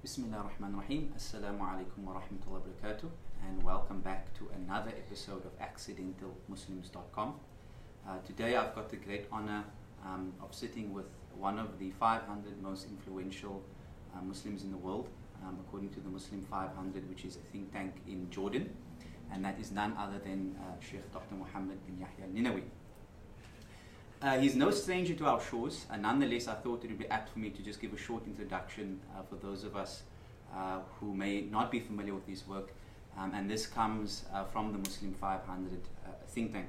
Bismillah ar-Rahman ar-Rahim. Assalamu alaikum wa rahmatullahi wa barakatuh. And welcome back to another episode of accidentalmuslims.com. Today I've got the great honor of sitting with one of the 500 most influential Muslims in the world, according to the Muslim 500, which is a think tank in Jordan. And that is none other than Shaykh Dr. Muhammad bin Yahya Ninowy. He's no stranger to our shores, and nonetheless I thought it would be apt for me to just give a short introduction for those of us who may not be familiar with his work, and this comes from the Muslim 500 think tank.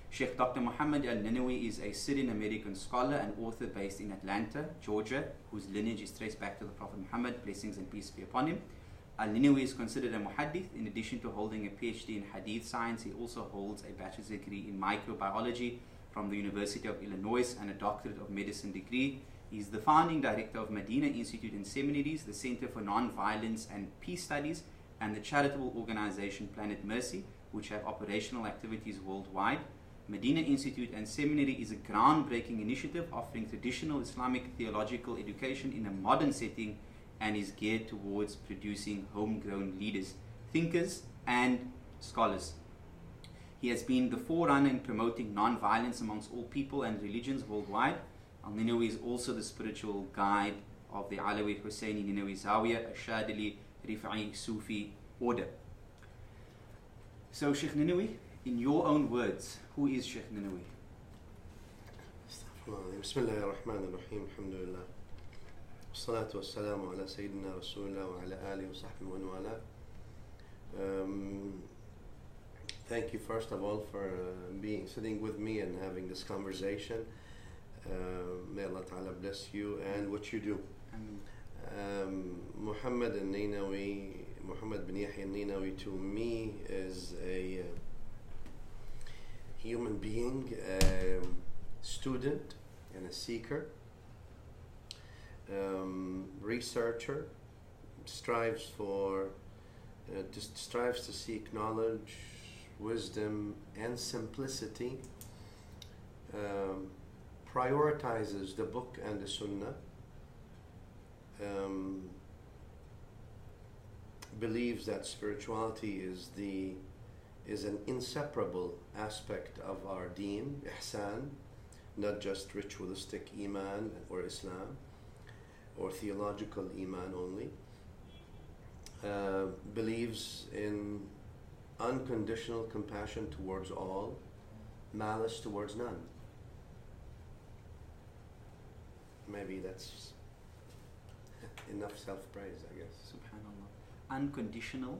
Shaykh Dr. Muhammad al-Ninowy is a Syrian-American scholar and author based in Atlanta, Georgia, whose lineage is traced back to the Prophet Muhammad, blessings and peace be upon him. Al-Ninowy is considered a muhaddith. In addition to holding a PhD in hadith science, he also holds a bachelor's degree in microbiology from the University of Illinois and a doctorate of medicine degree. He's the founding director of Medina Institute and Seminaries, the Center for Nonviolence and Peace Studies, and the charitable organization Planet Mercy, which have operational activities worldwide. Medina Institute and Seminary is a groundbreaking initiative offering traditional Islamic theological education in a modern setting and is geared towards producing homegrown leaders, thinkers, and scholars. He has been the forerunner in promoting non-violence amongst all people and religions worldwide. Al-Ninowy is also the spiritual guide of the Alawi Husseini Ninowy Zawiya, a Shadili Rifai Sufi order. So, Shaykh Ninowy, in your own words, who is Shaykh Ninowy? Bismillah ar-Rahman ar-Rahim, alhamdulillah. Wassalatu wassalamu ala Sayyidina Rasulullah wa ala alihi wa sahbihi wa ala. Thank you first of all for sitting with me and having this conversation. May Allah Ta'ala bless you and what you do. Muhammad al-Ninowy, Muhammad bin Yahya al-Ninowy, to me is a human being, a student and a seeker, researcher, strives to seek knowledge, wisdom and simplicity, prioritizes the book and the sunnah, believes that spirituality is an inseparable aspect of our deen, ihsan, not just ritualistic iman or Islam or theological iman only, believes in unconditional compassion towards all, malice towards none. Maybe that's enough self-praise, I guess. Subhanallah. Unconditional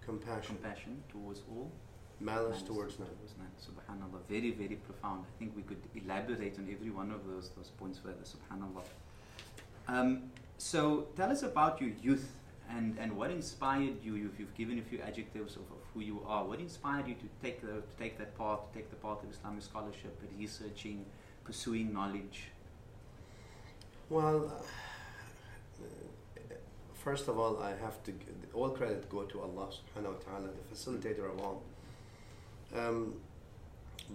compassion towards all, malice towards none. Subhanallah. Very, very profound. I think we could elaborate on every one of those points further. Subhanallah. So tell us about your youth. And what inspired you? You've given a few adjectives of who you are. What inspired you to take the path of Islamic scholarship, researching, pursuing knowledge? Well, first of all, I have to all credit go to Allah Subhanahu wa Taala, the facilitator of all.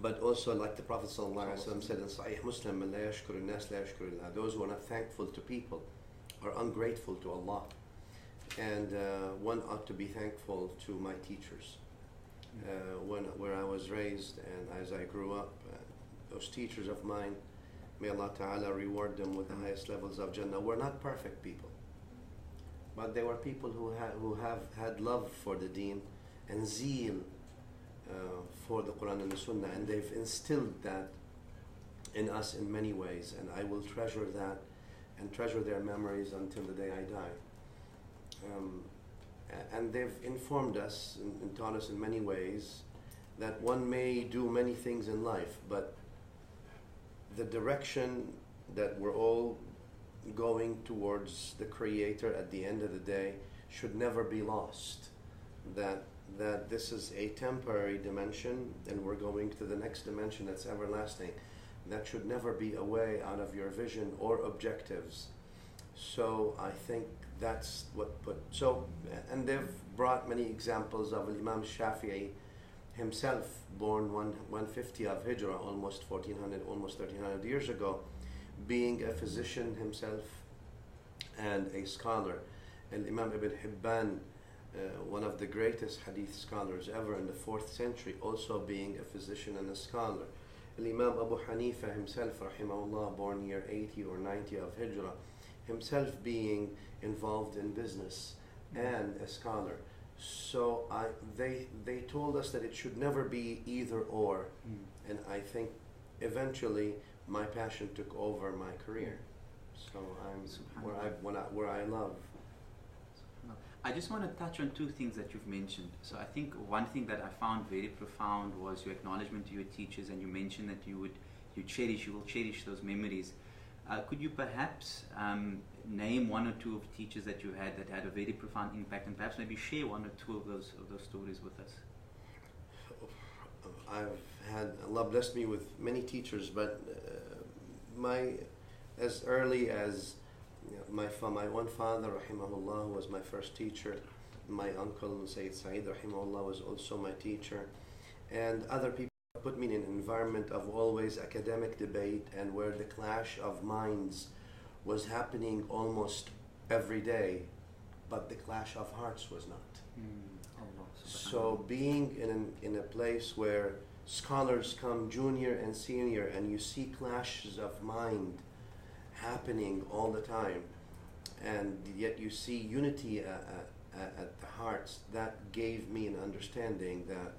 But also, like the Prophet Sallallahu Alaihi Wasallam said in Sahih Muslim, "Man la yashkur an-nas la yashkur Allah." Those who are not thankful to people are ungrateful to Allah. And one ought to be thankful to my teachers. Where I was raised and as I grew up, those teachers of mine, may Allah Ta'ala reward them with the highest levels of Jannah, were not perfect people. But they were people who have had love for the deen and zeal for the Quran and the Sunnah, and they've instilled that in us in many ways, and I will treasure that and treasure their memories until the day I die. And they've informed us and taught us in many ways that one may do many things in life, but the direction that we're all going towards the Creator at the end of the day should never be lost. That this is a temporary dimension and we're going to the next dimension that's everlasting. That should never be a way out of your vision or objectives. So I think that's and they've brought many examples of Imam Shafi'i himself, born 150 of Hijrah, almost 1300 years ago, being a physician himself and a scholar, And Imam Ibn Hibban, one of the greatest hadith scholars ever in the 4th century, also being a physician and a scholar. Imam Abu Hanifa himself, rahimahullah, born year 80 or 90 of Hijrah, himself being involved in business and a scholar. So they told us that it should never be either or. And I think eventually my passion took over my career. So I'm where I love. I just want to touch on two things that you've mentioned. So I think one thing that I found very profound was your acknowledgement to your teachers, and you mentioned that you will cherish those memories. Could you perhaps name one or two of the teachers that you had that had a very profound impact, and perhaps maybe share one or two of those stories with us? I've had, Allah blessed me with many teachers, but as early as my one father, rahimahullah, was my first teacher. My uncle, Sayyid Saeed, rahimahullah, was also my teacher. And other people put me in an environment of always academic debate, and where the clash of minds was happening almost every day, but the clash of hearts was not. So being in a place where scholars come junior and senior, and you see clashes of mind happening all the time, and yet you see unity at the hearts, that gave me an understanding that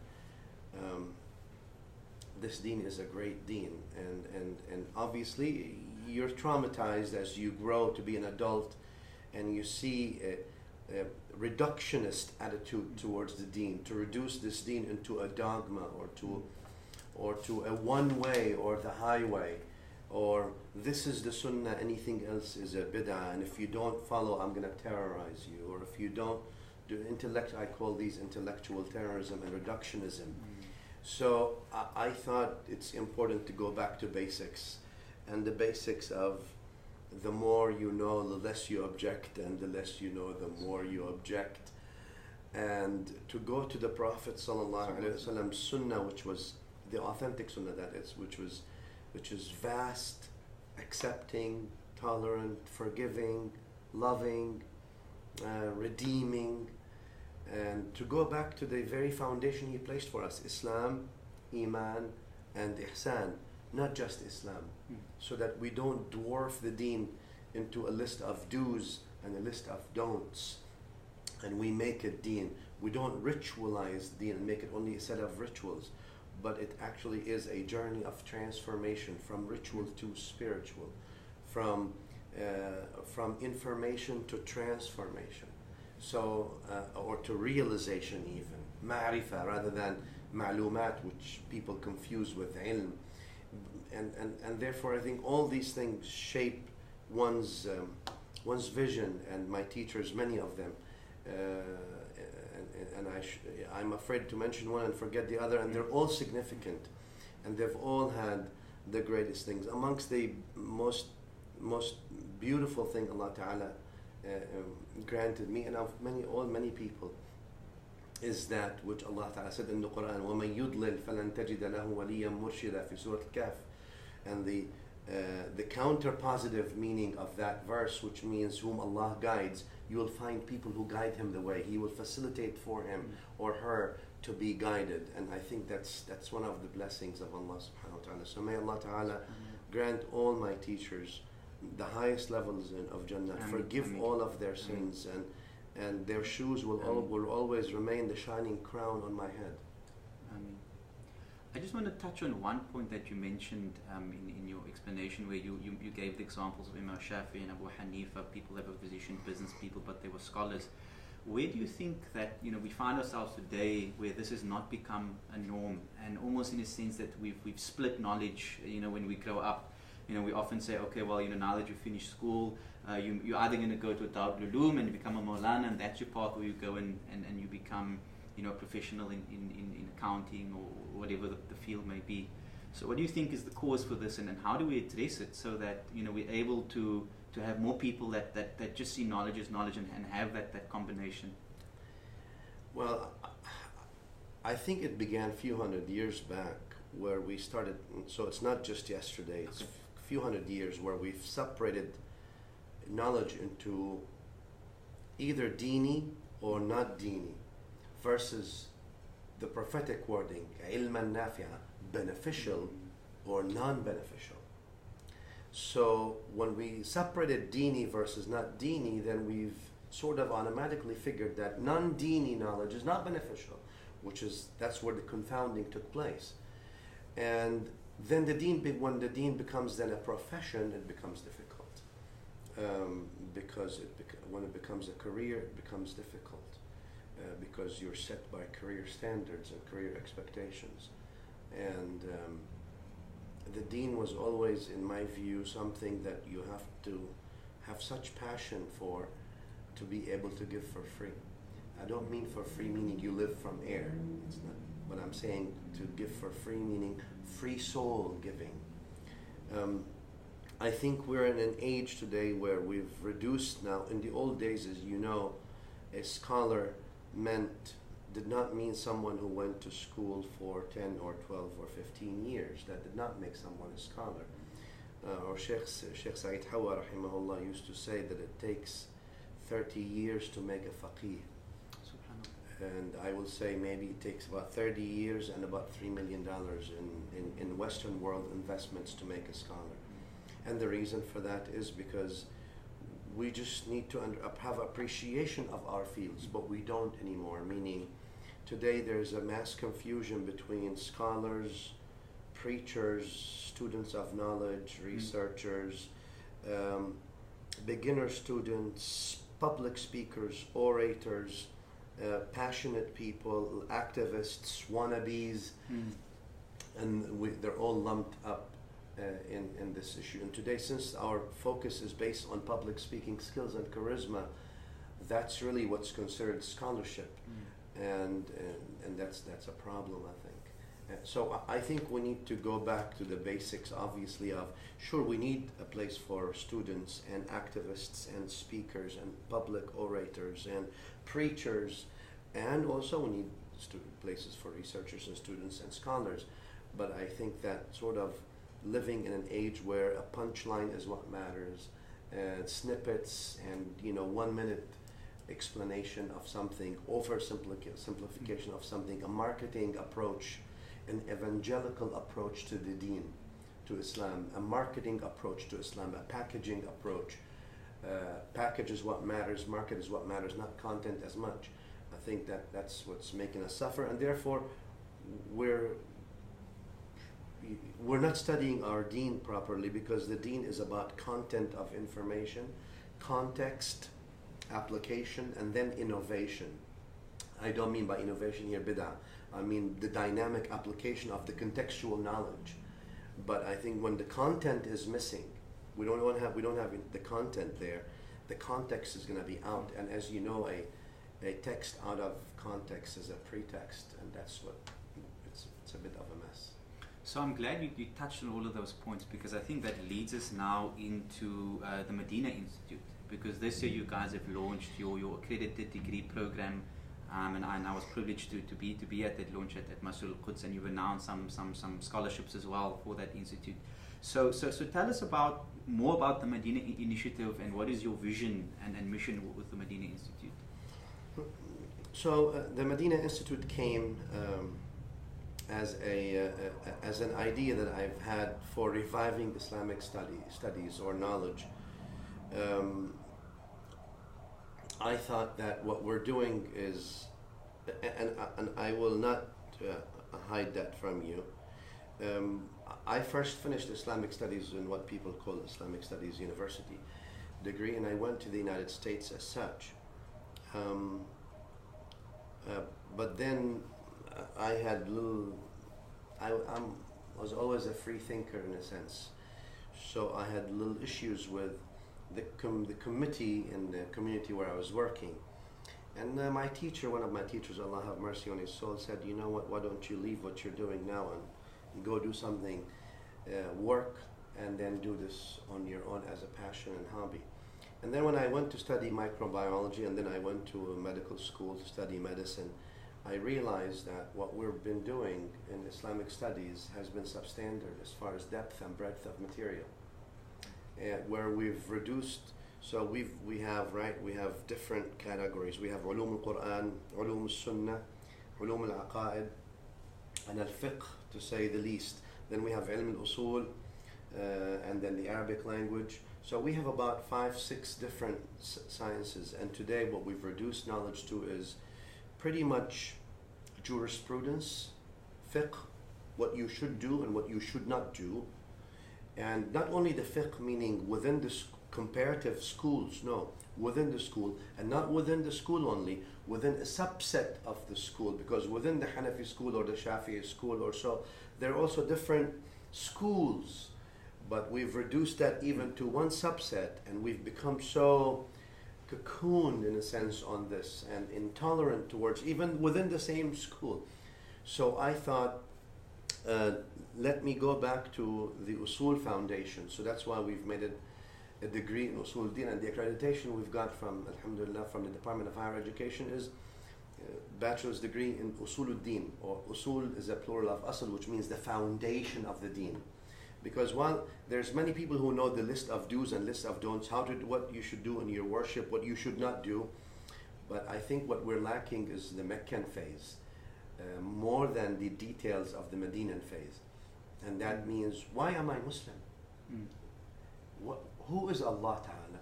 this deen is a great deen. And obviously you're traumatized as you grow to be an adult, and you see a reductionist attitude towards the deen, to reduce this deen into a dogma, or to a one way or the highway, or this is the sunnah, anything else is a bid'ah, and if you don't follow, I'm going to terrorize you, or if you don't do I call these intellectual terrorism and reductionism. So I thought it's important to go back to basics, and the basics of the more you know, the less you object, and the less you know, the more you object. And to go to the Prophet ﷺ's sunnah, which was the authentic sunnah, that is, which is vast, accepting, tolerant, forgiving, loving, redeeming, and to go back to the very foundation He placed for us, Islam, Iman, and Ihsan, not just Islam, so that we don't dwarf the deen into a list of do's and a list of don'ts, and we make it deen. We don't ritualize deen and make it only a set of rituals, but it actually is a journey of transformation from ritual to spiritual, from information to transformation, so or to realization even, ma'rifah rather than ma'lumat, which people confuse with ilm. And therefore I think all these things shape one's vision, and my teachers, many of them, and I'm afraid to mention one and forget the other, and they're all significant, and they've all had the greatest things. Amongst the most beautiful thing Allah Ta'ala granted me, and of many people, is that which Allah Ta'ala said in the Quran, وَمَن يُضْلِلْ فَلَن تَجِدَ لَهُ وَلِيًّا مُرْشِدًا في Surah Al-Kahf. And the counter positive meaning of that verse, which means whom Allah guides, you will find people who guide him the way. He will facilitate for him or her to be guided. And I think that's one of the blessings of Allah subhanahu wa ta'ala. So may Allah Ta'ala grant all my teachers the highest levels of Jannah, forgive all of their sins, and their shoes will always remain the shining crown on my head. I just want to touch on one point that you mentioned in your explanation, where you gave the examples of Imam Shafi and Abu Hanifa, people that were physicians, business people, but they were scholars. Where do you think that we find ourselves today, where this has not become a norm, and almost in a sense that we've split knowledge? When we grow up, we often say, okay, well, now that you finish school, you're either going to go to a Darul Uloom and become a Maulana, and that's your path, where you go and you become a professional in accounting or whatever the field may be. So what do you think is the cause for this, and how do we address it so that we're able to have more people that just see knowledge as knowledge and have that combination? Well, I think it began a few hundred years back, where we started, so it's not just yesterday, it's a few hundred years, where we've separated knowledge into either dini or not dini, versus the prophetic wording, ilman nafi'a, beneficial or non-beneficial. So when we separated dini versus not dini, then we've sort of automatically figured that non-dini knowledge is not beneficial, that's where the confounding took place. And then when the deen becomes then a profession, it becomes difficult, because when it becomes a career, it becomes difficult, because you're set by career standards and career expectations. And the deen was always, in my view, something that you have to have such passion for to be able to give for free. I don't mean for free meaning you live from air. It's not. But I'm saying to give for free meaning free soul giving. I think we're in an age today where we've reduced now. In the old days, as you know, a scholar did not mean someone who went to school for 10 or 12 or 15 years. That did not make someone a scholar. Or Sheikh Said Hawa rahimahullah used to say that it takes 30 years to make a faqih. And I will say maybe it takes about 30 years and about $3 million in Western world investments to make a scholar. And the reason for that is because we just need to have appreciation of our fields, but we don't anymore. Meaning, today there's a mass confusion between scholars, preachers, students of knowledge, researchers, beginner students, public speakers, orators, passionate people, activists, wannabes, and they're all lumped up in this issue. And today, since our focus is based on public speaking skills and charisma, that's really what's considered scholarship, and that's a problem, I think. So I think we need to go back to the basics, obviously, of sure we need a place for students and activists and speakers and public orators and preachers, and also we need places for researchers and students and scholars. But I think that sort of living in an age where a punchline is what matters, and snippets and 1 minute explanation of something, simplification of something, a marketing approach, an evangelical approach to the deen, to Islam, a marketing approach to Islam, a packaging approach. Package is what matters, market is what matters, not content as much. I think that's what's making us suffer, and therefore we're not studying our deen properly, because the deen is about content of information, context, application, and then innovation. I don't mean by innovation here bid'ah. I mean the dynamic application of the contextual knowledge. But I think when the content is missing, we don't have the content there, the context is going to be out. And as you know, a text out of context is a pretext, and that's what it's a bit of a mess. So I'm glad you touched on all of those points, because I think that leads us now into the Medina Institute, because this year you guys have launched your accredited degree program, and I was privileged to be at that launch at Masjid al-Quds, and you've announced some scholarships as well for that institute. So tell us more about the Medina Initiative, and what is your vision and mission with the Medina Institute? So the Medina Institute came as an idea that I've had for reviving Islamic studies or knowledge. I thought that what we're doing is, and I will not hide that from you. I first finished Islamic studies in what people call Islamic Studies University degree, and I went to the United States as such. But then I had I was always a free thinker in a sense, so I had little issues with the committee in the community where I was working. And my teacher, one of my teachers, Allah have mercy on his soul, said, you know what, why don't you leave what you're doing now and go do something, work, and then do this on your own as a passion and hobby. And then when I went to study microbiology, and then I went to a medical school to study medicine, I realized that what we've been doing in Islamic studies has been substandard as far as depth and breadth of material, where we've reduced So we have different categories. We have علوم القرآن, علوم السنة, علوم العقائد, and al-fiqh, to say the least. Then we have علم الأصول, and then the Arabic language. So we have about 5-6 different sciences, and today what we've reduced knowledge to is pretty much jurisprudence, fiqh, what you should do and what you should not do. And not only the fiqh, meaning within the comparative schools, no, within the school, and not within the school only, within a subset of the school, because within the Hanafi school or the Shafi'i school or so, there are also different schools, but we've reduced that even to one subset, and we've become so cocooned in a sense on this and intolerant towards even within the same school. So I thought, let me go back to the Usul Foundation. So that's why we've made it a degree in Usul Din, and the accreditation we've got from, alhamdulillah, from the Department of Higher Education is bachelor's degree in Usul Din, or Usul is a plural of Asl, which means the foundation of the Deen. Because while there's many people who know the list of do's and list of don'ts, what you should do in your worship, what you should not do, but I think what we're lacking is the Meccan phase, more than the details of the Medinan phase. And that means, why am I Muslim? Who is Allah Ta'ala?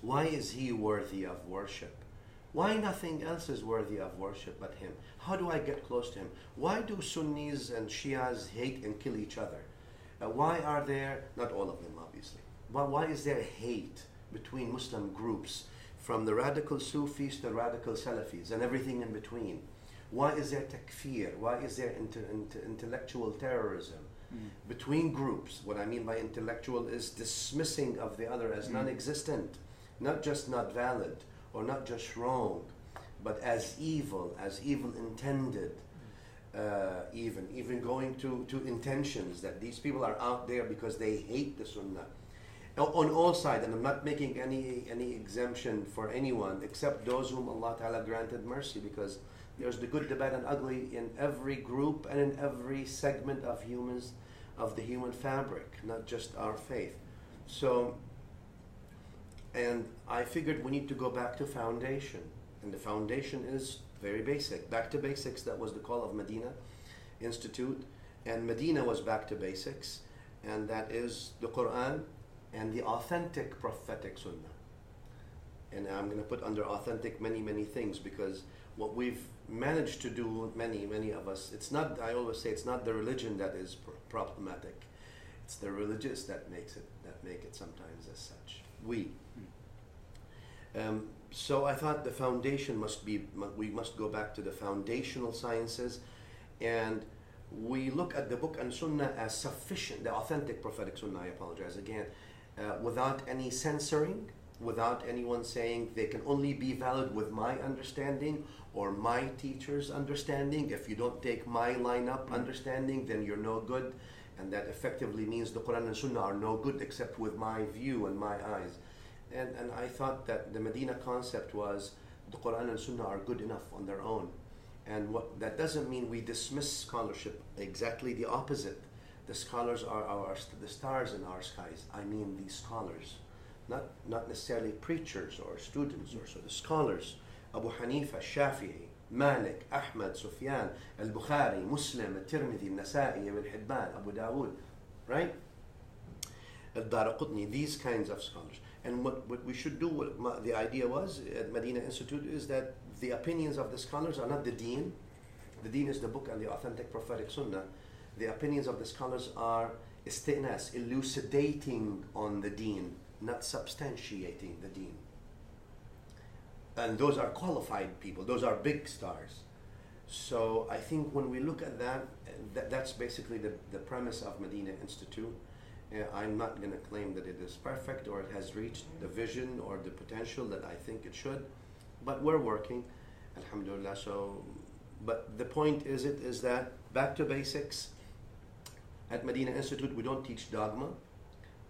Why is He worthy of worship? Why nothing else is worthy of worship but Him? How do I get close to Him? Why do Sunnis and Shias hate and kill each other? Why are there, not all of them obviously, why is there hate between Muslim groups, from the radical Sufis to radical Salafis and everything in between? Why is there takfir? Why is there intellectual terrorism between groups? What I mean by intellectual is dismissing of the other as non-existent, not just not valid or not just wrong, but as evil intended. Even going to intentions that these people are out there because they hate the Sunnah on all sides. And I'm not making any exemption for anyone except those whom Allah Ta'ala granted mercy, because there's the good, the bad, and ugly in every group and in every segment of humans, of the human fabric, not just our faith. So, and I figured we need to go back to foundation, and the foundation is very basic. Back to basics, that was the call of Medina Institute, and Medina was back to basics, and that is the Quran and the authentic prophetic Sunnah. And I'm going to put under authentic many things, because what we've managed to do, many of us, it's not, I always say, it's not the religion that is problematic, it's the religious that make it sometimes as such. So I thought the foundation we must go back to the foundational sciences, and we look at the book and Sunnah as sufficient, the authentic prophetic Sunnah, I apologize again, without any censoring, without anyone saying they can only be valid with my understanding or my teacher's understanding. If you don't take my lineup understanding, then you're no good, and that effectively means the Quran and Sunnah are no good except with my view and my eyes. And I thought that the Medina concept was the Quran and Sunnah are good enough on their own. And what that doesn't mean we dismiss scholarship, exactly the opposite. The scholars are the stars in our skies. I mean the scholars, not necessarily preachers or students or so. The scholars, Abu Hanifa, Shafi'i, Malik, Ahmad, Sufyan, Al-Bukhari, Muslim, Al-Tirmidhi, Nasa'i, Ibn Hibban, Abu Dawood, right? Al-Daraqutni, these kinds of scholars. And what we should do, the idea was at Medina Institute, is that the opinions of the scholars are not the deen. The deen is the book and the authentic prophetic Sunnah. The opinions of the scholars are istinas, elucidating on the deen, not substantiating the deen. And those are qualified people, those are big stars. So I think when we look at that's basically the premise of Medina Institute. I'm not going to claim that it is perfect or it has reached the vision or the potential that I think it should, but we're working, alhamdulillah. So, but the point is that back to basics. At Medina Institute, we don't teach dogma,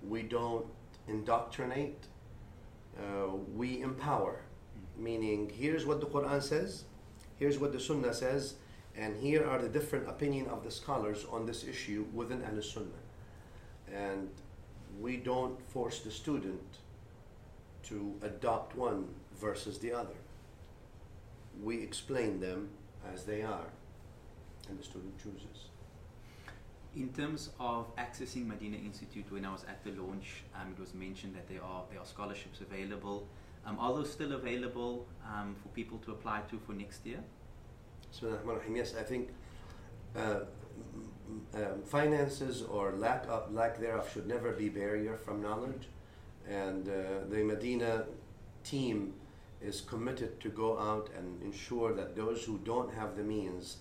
we don't indoctrinate, we empower. Meaning, here's what the Quran says, here's what the Sunnah says, and here are the different opinion of the scholars on this issue within Ahl Sunnah. And we don't force the student to adopt one versus the other. We explain them as they are, and the student chooses. In terms of accessing Medina Institute, when I was at the launch, it was mentioned that there are scholarships available. Are those still available for people to apply to for next year? Yes, I think finances or lack thereof should never be barrier from knowledge, and the Medina team is committed to go out and ensure that those who don't have the means,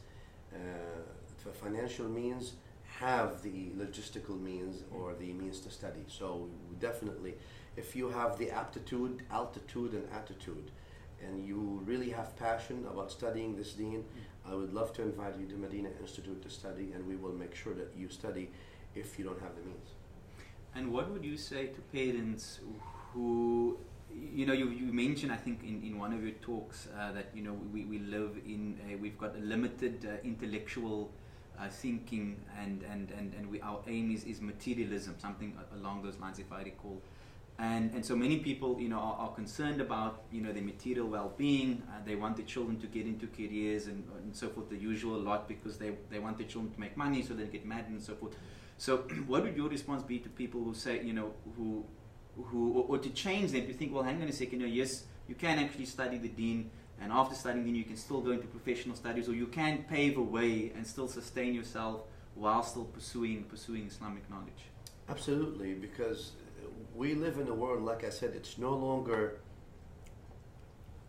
the financial means, have the logistical means or the means to study. So definitely, if you have the aptitude, altitude and attitude, and you really have passion about studying this deen, I would love to invite you to Medina Institute to study, and we will make sure that you study if you don't have the means. And what would you say to parents who, you mentioned, I think in one of your talks that we live in we've got a limited intellectual thinking, and our aim is materialism, something along those lines, if I recall. And so many people, are concerned about, their material well-being. They want their children to get into careers and so forth, the usual lot, because they want their children to make money so they get married and so forth. So what would your response be to people who say, or to change them, to think, well, hang on a second, yes, you can actually study the deen, and after studying deen, you can still go into professional studies, or you can pave a way and still sustain yourself while still pursuing Islamic knowledge? Absolutely, because we live in a world, like I said, it's no longer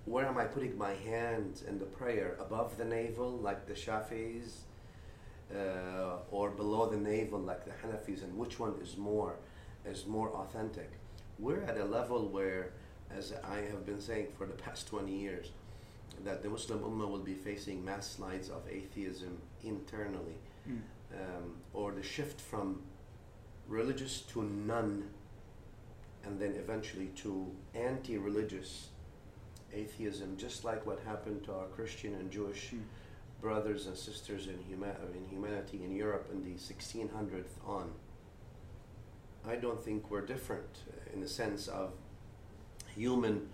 where am I putting my hand in the prayer, above the navel like the Shafis, or below the navel like the Hanafis, and which one is more authentic. We're at a level where, as I have been saying for the past 20 years, that the Muslim Ummah will be facing mass slides of atheism internally, or the shift from religious to none, and then eventually to anti-religious atheism, just like what happened to our Christian and Jewish brothers and sisters in humanity in Europe in the 1600s on. I don't think we're different in the sense of human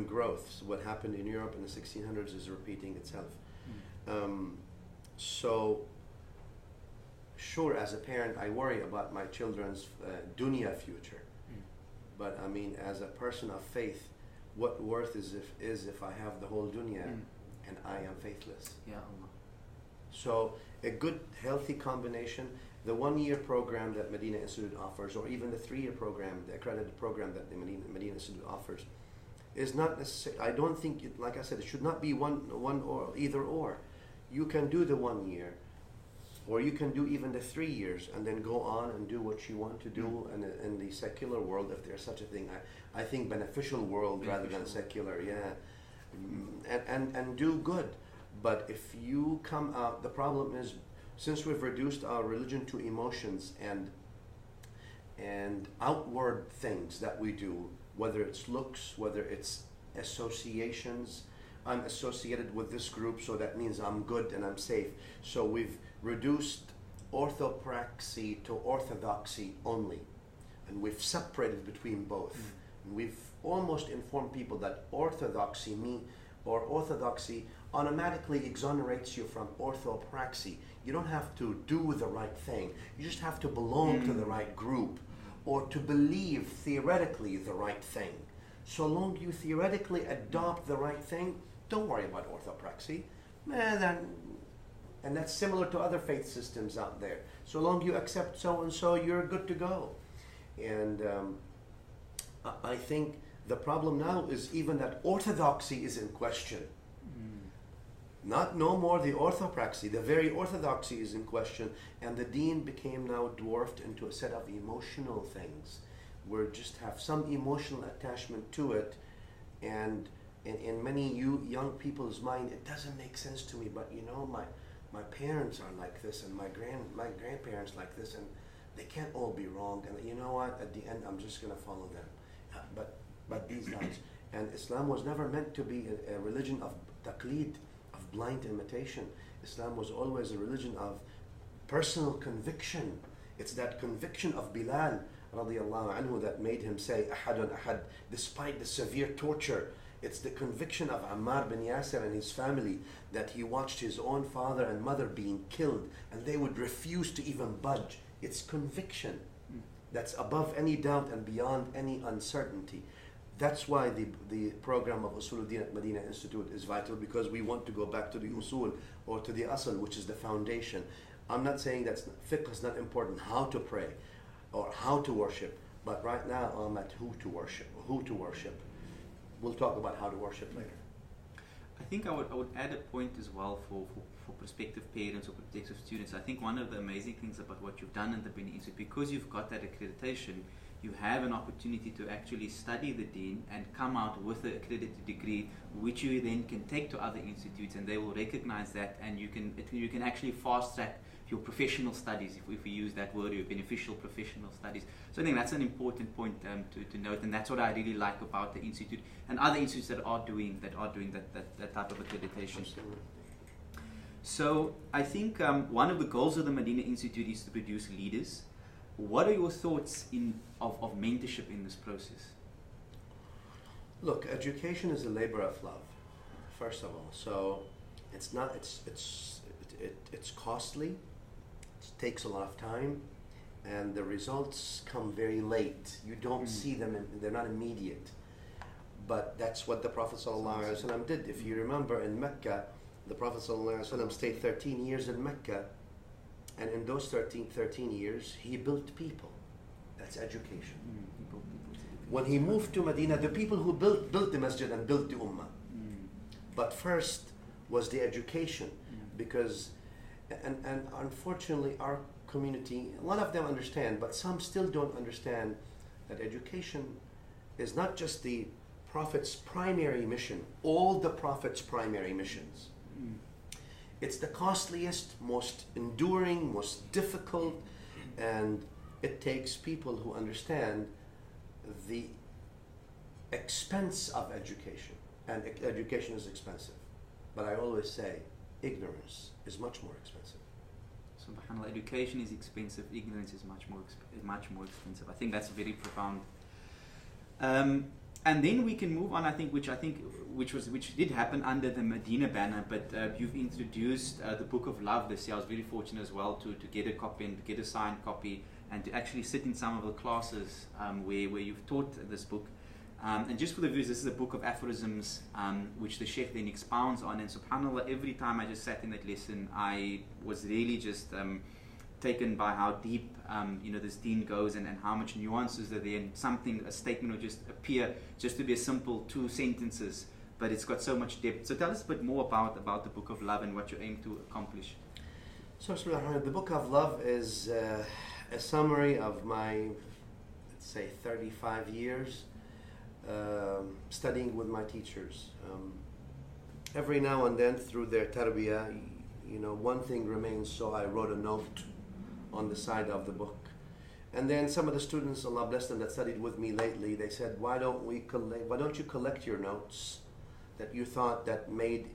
growth. So what happened in Europe in the 1600s is repeating itself. So sure, as a parent, I worry about my children's dunya future. But I mean, as a person of faith, what worth is if I have the whole dunya and I am faithless? Ya Allah. So a good, healthy combination. The 1-year program that Medina Institute offers, or even the 3-year program, the accredited program that the Medina Institute offers, is not necessary. I don't think, like I said, it should not be one or either or. You can do the 1 year, or you can do even the 3 years, and then go on and do what you want to do in the secular world, if there's such a thing. I think beneficial world rather than secular, yeah. And do good. But if you come out, the problem is, since we've reduced our religion to emotions and outward things that we do, whether it's looks, whether it's associations, I'm associated with this group, so that means I'm good and I'm safe. So we've reduced orthopraxy to orthodoxy only, and we've separated between both. And we've almost informed people that orthodoxy automatically exonerates you from orthopraxy. You don't have to do the right thing. You just have to belong to the right group, or to believe theoretically the right thing. So long you theoretically adopt the right thing, don't worry about orthopraxy. And that's similar to other faith systems out there. So long you accept so-and-so, you're good to go. And I think the problem now is even that orthodoxy is in question. No more the orthopraxy, the very orthodoxy is in question, and the deen became now dwarfed into a set of emotional things, where just have some emotional attachment to it, and in many young people's mind, it doesn't make sense to me, but my parents are like this, and my grandparents like this, and they can't all be wrong, and you know what, at the end I'm just going to follow them. But these guys, and Islam was never meant to be a religion of taqleed, of blind imitation. Islam was always a religion of personal conviction. It's that conviction of Bilal radiallahu anhu that made him say ahadun ahad despite the severe torture. It's the conviction of Ammar bin Yasir and his family that he watched his own father and mother being killed and they would refuse to even budge. It's conviction that's above any doubt and beyond any uncertainty. That's why the program of Usuluddin at Medina Institute is vital, because we want to go back to the usul, or to the asl, which is the foundation. I'm not saying that fiqh is not important, how to pray or how to worship, but right now I'm at who to worship. We'll talk about how to worship later. I think I would add a point as well for prospective parents or prospective students. I think one of the amazing things about what you've done in the Medina Institute, because you've got that accreditation, you have an opportunity to actually study the deen and come out with an accredited degree, which you then can take to other institutes, and they will recognize that, and you can actually fast track your professional studies, if we use that word, your beneficial professional studies. So I think that's an important point to note, and that's what I really like about the institute and other institutes that are doing that type of accreditation. Absolutely. So I think one of the goals of the Medina Institute is to produce leaders. What are your thoughts of mentorship in this process? Look, education is a labor of love, first of all. So it's costly. It takes a lot of time, and the results come very late. You don't see them; they're not immediate. But that's what the Prophet ﷺ did. If you remember, in Mecca, the Prophet ﷺ stayed 13 years in Mecca, and in those 13 years, he built people. That's education. When he moved to Medina, the people who built the masjid and built the ummah. But first was the education, because, and unfortunately, our community, a lot of them understand, but some still don't understand that education is not just the Prophet's primary mission, all the Prophet's primary missions. It's the costliest, most enduring, most difficult, and it takes people who understand the expense of education. And education is expensive. But I always say, ignorance is much more expensive. SubhanAllah, education is expensive, ignorance is much more expensive. I think that's very profound. And then we can move on, which did happen under the Medina banner, but you've introduced the Book of Love this year. I was very fortunate as well to get a copy and get a signed copy, and to actually sit in some of the classes where you've taught this book. And just for the viewers, this is a book of aphorisms which the Shaykh then expounds on, and subhanAllah, every time I just sat in that lesson, I was really just taken by how deep this deen goes, and how much nuances are there, and a statement will just appear just to be a simple 2 sentences, but it's got so much depth. So tell us a bit more about the Book of Love and what you aim to accomplish. So the Book of Love is a summary of my, let's say, 35 years studying with my teachers. Every now and then through their tarbiyah, one thing remains, so I wrote a note on the side of the book. And then some of the students, Allah bless them, that studied with me lately, they said, why don't you collect your notes that you thought that made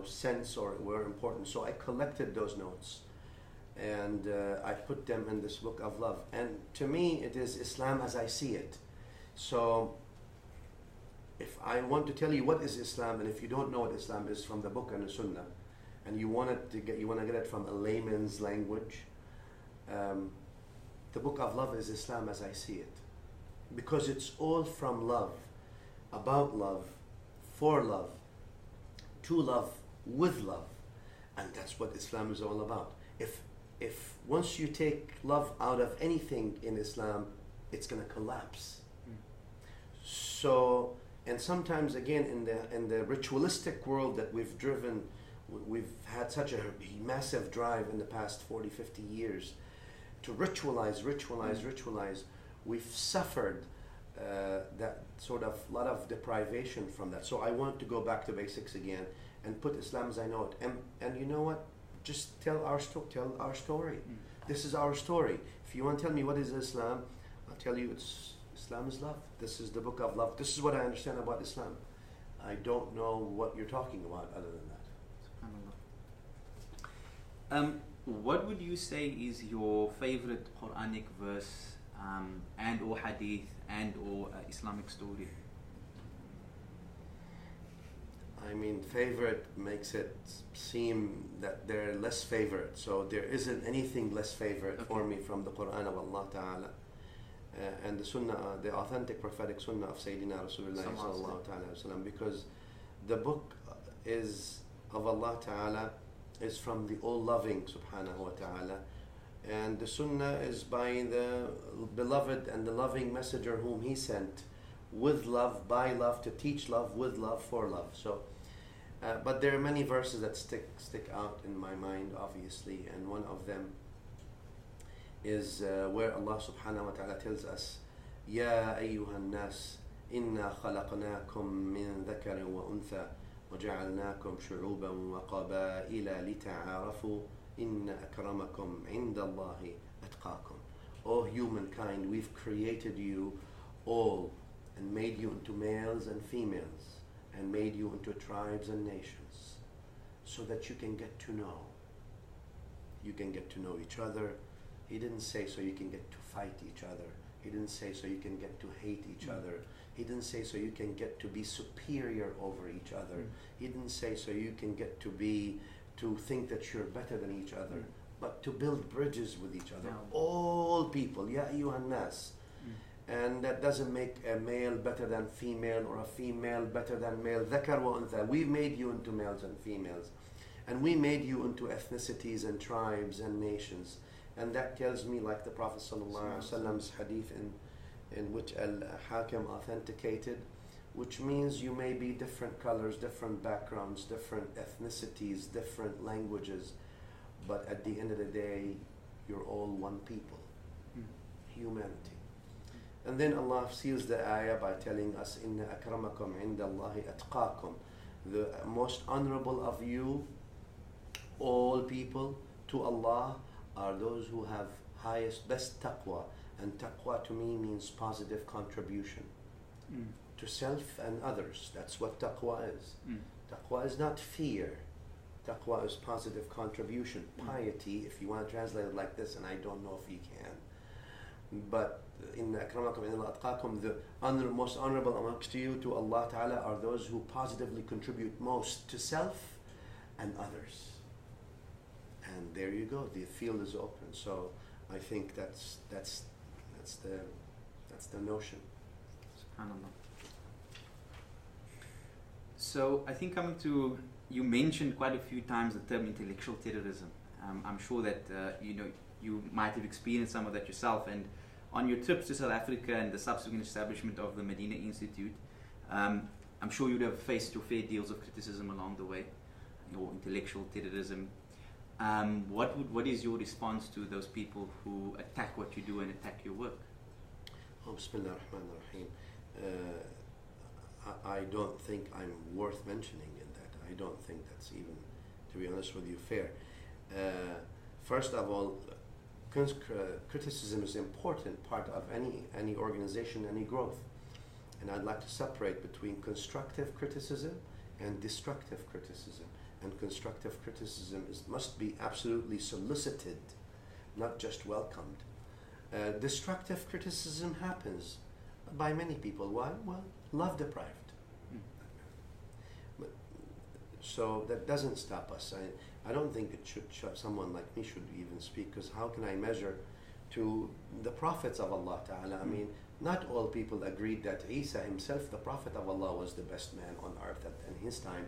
sense or were important? So I collected those notes, and I put them in this Book of Love. And to me, it is Islam as I see it. So if I want to tell you what is Islam, and if you don't know what Islam is from the book and the Sunnah, and you want to get it from a layman's language, the Book of Love is Islam as I see it, because it's all from love, about love, for love, to love, with love, and that's what Islam is all about. If once you take love out of anything in Islam, it's going to collapse. So, and sometimes again in the ritualistic world that we've had such a massive drive in the past 40, 50 years to ritualize. We've suffered that sort of lot of deprivation from that. So I want to go back to basics again and put Islam as I know it. And you know what? Just tell our story. This is our story. If you want to tell me what is Islam, I'll tell you Islam is love. This is the Book of Love. This is what I understand about Islam. I don't know what you're talking about other than that. What would you say is your favorite Quranic verse and or hadith and or Islamic story? I mean, favorite makes it seem that they're less favorite. So there isn't anything less favorite for me from the Quran of Allah Ta'ala. And the Sunnah, the authentic prophetic Sunnah of Sayyidina Rasulullah Sallallahu Ta'ala Wasallam, because the book is of Allah Ta'ala, is from the all-loving Subhanahu wa Ta'ala, and the Sunnah is by the beloved and the loving messenger whom He sent with love, by love, to teach love, with love, for love. So, but there are many verses that stick out in my mind, obviously, and one of them is where Allah Subhanahu wa Ta'ala tells us, Ya ayyuhan nas, inna khalaqnakum min dhakarin wa untha, وجعلناكم شعوبا وقبائل لتعارفوا إن أكرمكم عند الله أتقاكم. O humankind, we've created you all and made you into males and females and made you into tribes and nations so that you can get to know. You can get to know each other. He didn't say so you can get to fight each other. He didn't say so you can get to hate each other. He didn't say so you can get to be superior over each other. He didn't say so you can get to think that you're better than each other, but to build bridges with each other. All people, ya ayyuhan nas. And that doesn't make a male better than female or a female better than male. Dhakar wa untha. We made you into males and females. And we made you into ethnicities and tribes and nations. And that tells me, like the Prophet ﷺ's hadith in which Al-Hakim authenticated, which means you may be different colors, different backgrounds, different ethnicities, different languages, but at the end of the day, you're all one people, humanity. And then Allah seals the ayah by telling us, Inna akramakum inda Allahi atqakum. The most honorable of you, all people, to Allah, are those who have highest, best taqwa. And taqwa to me means positive contribution to self and others. That's what taqwa is. Taqwa is not fear. Taqwa is positive contribution, piety, if you want to translate it like this, and I don't know if you can. But in akramakum inna atqakum, the most honorable amongst you to Allah Ta'ala are those who positively contribute most to self and others. And there you go, the field is open. So I think that's the notion. SubhanAllah. So I think you mentioned quite a few times the term intellectual terrorism. I'm sure that you might have experienced some of that yourself, and on your trips to South Africa and the subsequent establishment of the Medina Institute, I'm sure you'd have faced your fair deals of criticism along the way, or intellectual terrorism. What is your response to those people who attack what you do and attack your work? Bismillah ar-Rahman ar-Rahim. I don't think I'm worth mentioning in that. I don't think that's even, to be honest with you, fair. First of all, criticism is an important part of any organization, any growth. And I'd like to separate between constructive criticism and destructive criticism. And constructive criticism must be absolutely solicited, not just welcomed. Destructive criticism happens by many people. Why? Well, love deprived. So that doesn't stop us. I don't think it should, someone like me should even speak, because how can I measure to the prophets of Allah Ta'ala? I mean, not all people agreed that Isa himself, the prophet of Allah, was the best man on earth in his time,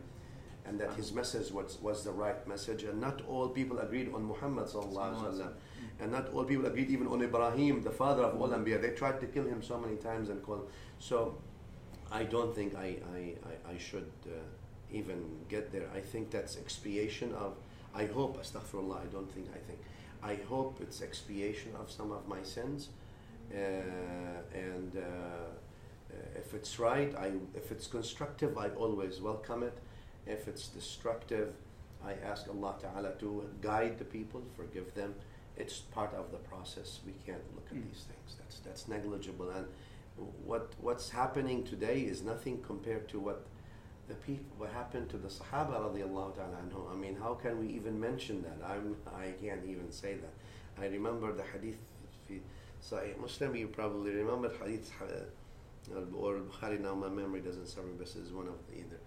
and that his message was the right message. And not all people agreed on Muhammad sallallahu alaihi wasallam, and not all people agreed even on Ibrahim, the father of all Anbiya. They tried to kill him so many times and call. So I don't think I should even get there. I think that's expiation of, I hope, astaghfirullah, I hope it's expiation of some of my sins. And if it's right, if it's constructive, I always welcome it. If it's destructive, I ask Allah Ta'ala to guide the people, forgive them. It's part of the process. We can't look at these things. That's negligible. And what's happening today is nothing compared to what happened to the Sahaba radiallahu ta'ala anhu. I mean, how can we even mention that? I can't even say that. I remember the hadith Sahih Muslim, you probably remember hadith, or Bukhari, now my memory doesn't serve me best, is one of the either.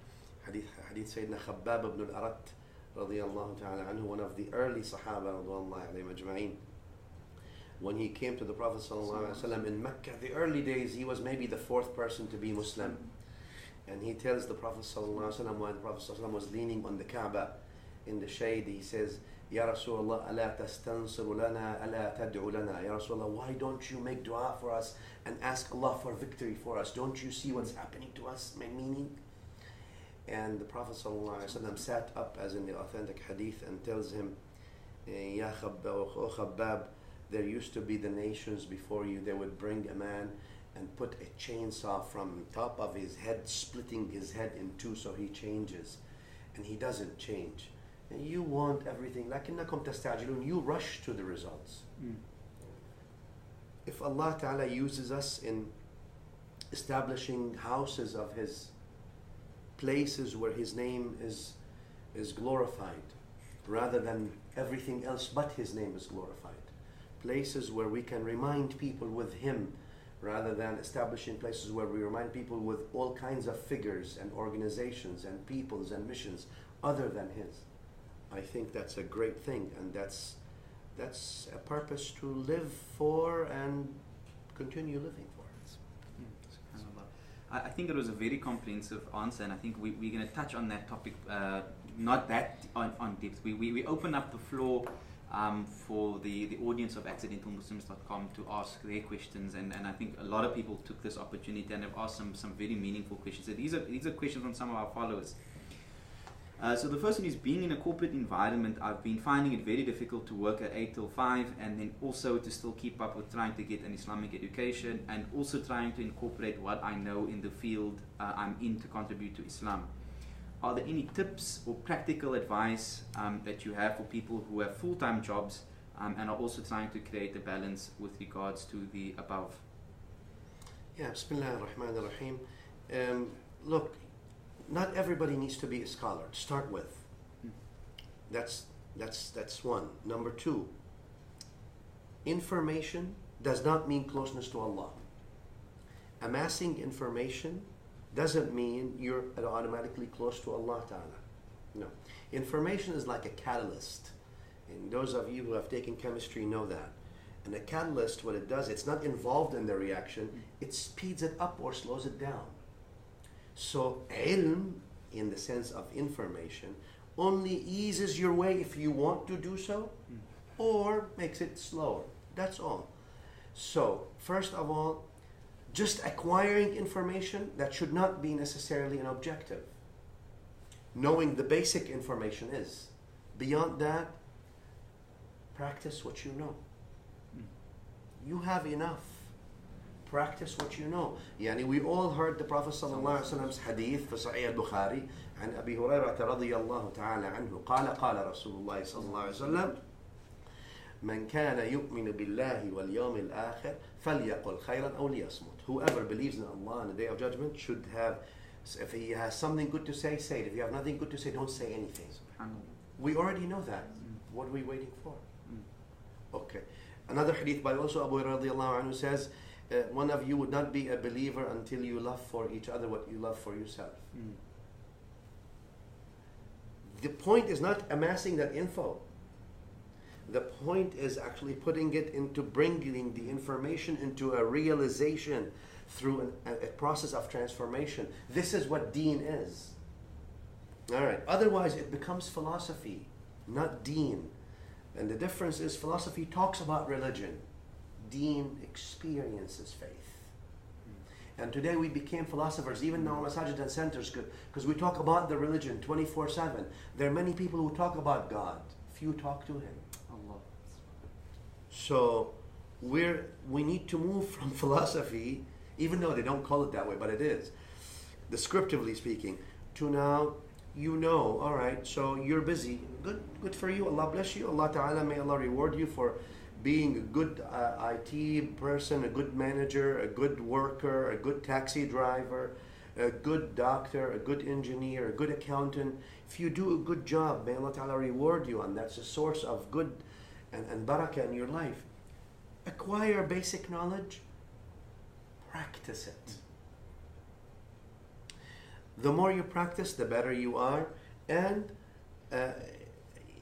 Hadith Sayyidina Khabbab ibn al-Arat, radiyallahu ta'ala anhu, one of the early Sahaba, radiyallahu alayhim ajma'in. When he came to the Prophet sallallahu alaihi wasallam in Mecca, the early days, he was maybe the fourth person to be Muslim. And he tells the Prophet sallallahu alaihi wasallam, while the Prophet sallallahu alaihi wasallam was leaning on the Kaaba in the shade, he says, Ya Rasulullah, ala tastansiru lana, ala tad'u lana. Ya Rasulullah, why don't you make dua for us and ask Allah for victory for us? Don't you see what's happening to us? My meaning? And the Prophet ﷺ sat up, as in the authentic hadith, and tells him, Ya Khabbab, O Khabbab, there used to be the nations before you. They would bring a man and put a chainsaw from top of his head, splitting his head in two so he changes. And he doesn't change. And you want everything. لكنكم تستعجلون. You rush to the results. If Allah Ta'ala uses us in establishing houses of His, places where His name is glorified, rather than everything else but His name is glorified, places where we can remind people with Him, rather than establishing places where we remind people with all kinds of figures and organizations and peoples and missions other than His, I think that's a great thing, and that's a purpose to live for and continue living for. I think it was a very comprehensive answer, and I think we're going to touch on that topic, not that on depth. We open up the floor for the audience of accidentalmuslims.com to ask their questions, and I think a lot of people took this opportunity and have asked some very meaningful questions. So these are questions from some of our followers. So the first one is, being in a corporate environment, I've been finding it very difficult to work at 8 till 5, and then also to still keep up with trying to get an Islamic education, and also trying to incorporate what I know in the field I'm in to contribute to Islam. Are there any tips or practical advice that you have for people who have full-time jobs and are also trying to create a balance with regards to the above? Yeah, Bismillah ar-Rahman ar-Rahim. Look, not everybody needs to be a scholar to start with. That's one. Number two, information does not mean closeness to Allah. Amassing information doesn't mean you're automatically close to Allah Ta'ala. No. Information is like a catalyst. And those of you who have taken chemistry know that. And a catalyst, what it does, it's not involved in the reaction, it speeds it up or slows it down. So ilm, in the sense of information, only eases your way if you want to do so, or makes it slower. That's all. So, first of all, just acquiring information, that should not be necessarily an objective. Knowing the basic information is. Beyond that, practice what you know. You have enough. Practice what you know. يعني we all heard the Prophet صلى الله عليه وسلم's hadith في صحيح البخاري عن أبي هريرة رضي الله تعالى عنه قال رسول الله صلى الله عليه وسلم من كان يؤمن بالله واليوم الآخر فليقل خيرا أو ليصمت. Whoever believes in Allah on the Day of Judgment should have, if he has something good to say, say it. If you have nothing good to say, don't say anything. We already know that. What are we waiting for? Okay. Another hadith by also Abu Hurairah radiallahu anhu says, one of you would not be a believer until you love for each other what you love for yourself. The point is not amassing that info. The point is actually putting it into bringing the information into a realization through a process of transformation. This is what deen is. All right. Otherwise, it becomes philosophy, not deen. And the difference is, philosophy talks about religion. Deen experiences faith. And today we became philosophers, even now masajid and centers, because we talk about the religion 24/7. There are many people who talk about God. Few talk to Him. Allah. So we need to move from philosophy, even though they don't call it that way, but it is, descriptively speaking, to now, you know, all right, so you're busy. Good for you. Allah bless you. Allah Ta'ala, may Allah reward you for being a good IT person, a good manager, a good worker, a good taxi driver, a good doctor, a good engineer, a good accountant. If you do a good job, may Allah Ta'ala reward you, and that's a source of good and barakah in your life. acquire basic knowledge, practice it. The more you practice, the better you are, and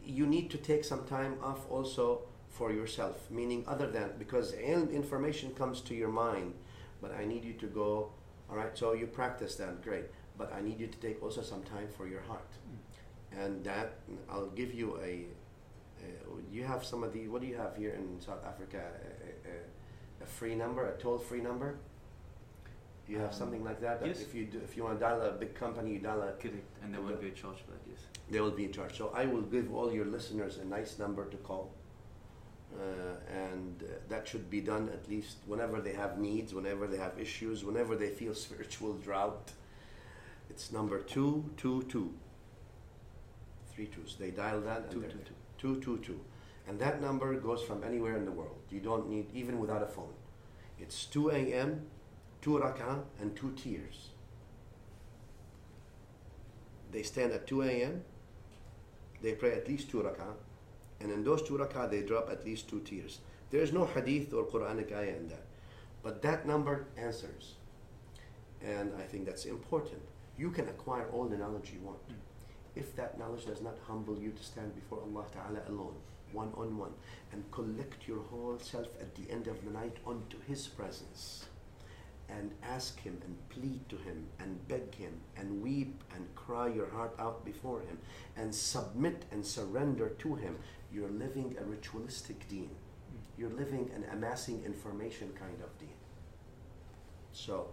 you need to take some time off also for yourself, meaning other than, because information comes to your mind, but I need you to go, all right, so you practice that, great, but I need you to take also some time for your heart. And that, I'll give you you have some of the, what do you have here in South Africa, a free number, a toll-free number? You have something like that? Yes. If you want to dial a big company, you dial a... Correct, and there won't be a charge for that, yes. They will be in charge. So I will give all your listeners a nice number to call. And that should be done at least whenever they have needs, whenever they have issues, whenever they feel spiritual drought. It's number 222. 3 2s. They dial that and 222. 222. And that number goes from anywhere in the world. You don't need, even without a phone. It's 2 a.m., 2 rak'ah, and 2 tears. They stand at 2 a.m., they pray at least 2 rak'ah, and in those 2 rak'ah they drop at least 2 tears. There is no hadith or Quranic ayah in that. But that number answers. And I think that's important. You can acquire all the knowledge you want. If that knowledge does not humble you to stand before Allah Ta'ala alone, one-on-one, and collect your whole self at the end of the night onto His presence, and ask Him and plead to Him and beg Him and weep and cry your heart out before Him and submit and surrender to Him, you're living a ritualistic deen. You're living an amassing information kind of deen. So,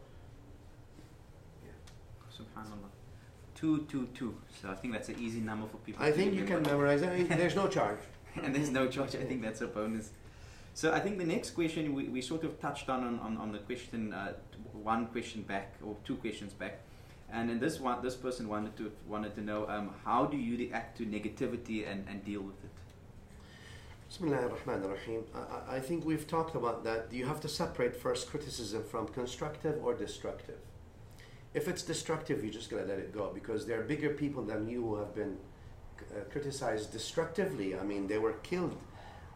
yeah. Subhanallah. 222. So I think that's an easy number for people. I think you can memorize it. There's no charge. And there's no charge. I think that's a bonus. So I think the next question we sort of touched on the question, one question back or 2 questions back, and in this person wanted to know how do you react to negativity and deal with it. Bismillah ar-Rahman ar-Rahim. I think we've talked about that. You have to separate first criticism from constructive or destructive. If it's destructive, you just gotta let it go, because there are bigger people than you who have been criticized destructively. I mean, they were killed.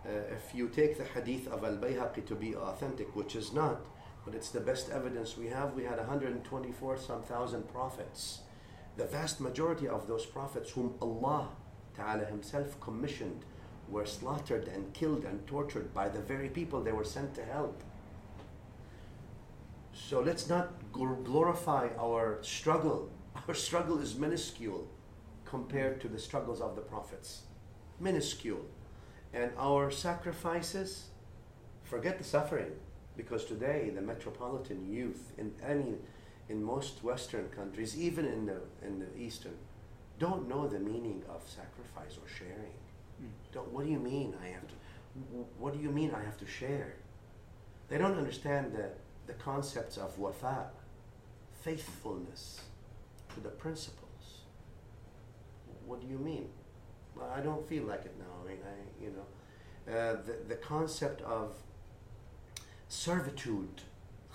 If you take the hadith of Al-Bayhaqi to be authentic, which is not, but it's the best evidence we have, we had 124,000 prophets. The vast majority of those prophets whom Allah Ta'ala Himself commissioned were slaughtered and killed and tortured by the very people they were sent to help. So let's not glorify our struggle. Our struggle is minuscule compared to the struggles of the prophets. Minuscule. And our sacrifices, forget the suffering, because today the metropolitan youth in most Western countries, even in the Eastern, don't know the meaning of sacrifice or sharing. What do you mean I have to? What do you mean I have to share? They don't understand the concepts of wafa, faithfulness to the principles. What do you mean? Well, I don't feel like it now. I mean, the concept of servitude,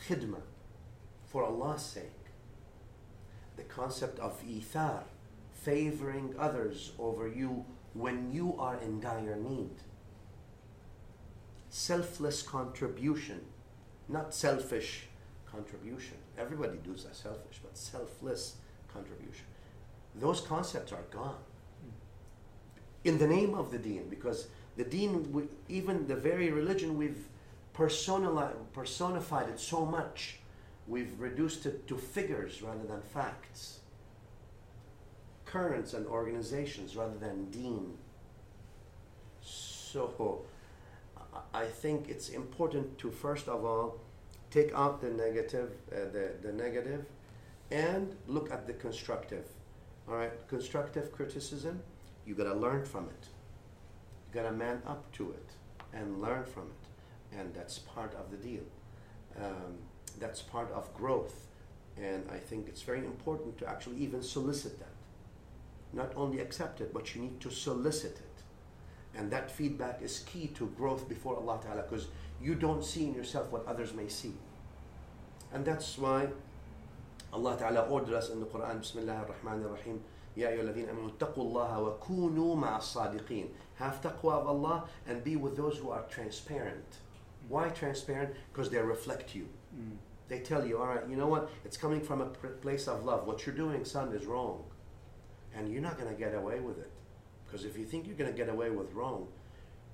khidmah, for Allah's sake. The concept of ithar, favoring others over you when you are in dire need. Selfless contribution, not selfish contribution. Everybody does that selfish, but selfless contribution. Those concepts are gone. In the name of the deen, because the deen, even the very religion, we've personified it so much, we've reduced it to figures rather than facts, currents and organizations rather than deen. So I think it's important to first of all take out the negative, and look at the constructive. All right, constructive criticism, you gotta learn from it. You gotta man up to it and learn from it, and that's part of the deal. That's part of growth, and I think it's very important to actually even solicit that. Not only accept it, but you need to solicit it. And that feedback is key to growth before Allah Ta'ala, because you don't see in yourself what others may see. And that's why Allah Ta'ala ordered us in the Quran, Bismillah ar-Rahman ar-Rahim, Ya ayyuhalladhina amanu taqullaha wa kunu ma'a as-sadiqin. Have taqwa of Allah and be with those who are transparent. Why transparent? Because they reflect you. They tell you, all right, you know what? It's coming from a place of love. What you're doing, son, is wrong. And you're not going to get away with it. Because if you think you're going to get away with wrong,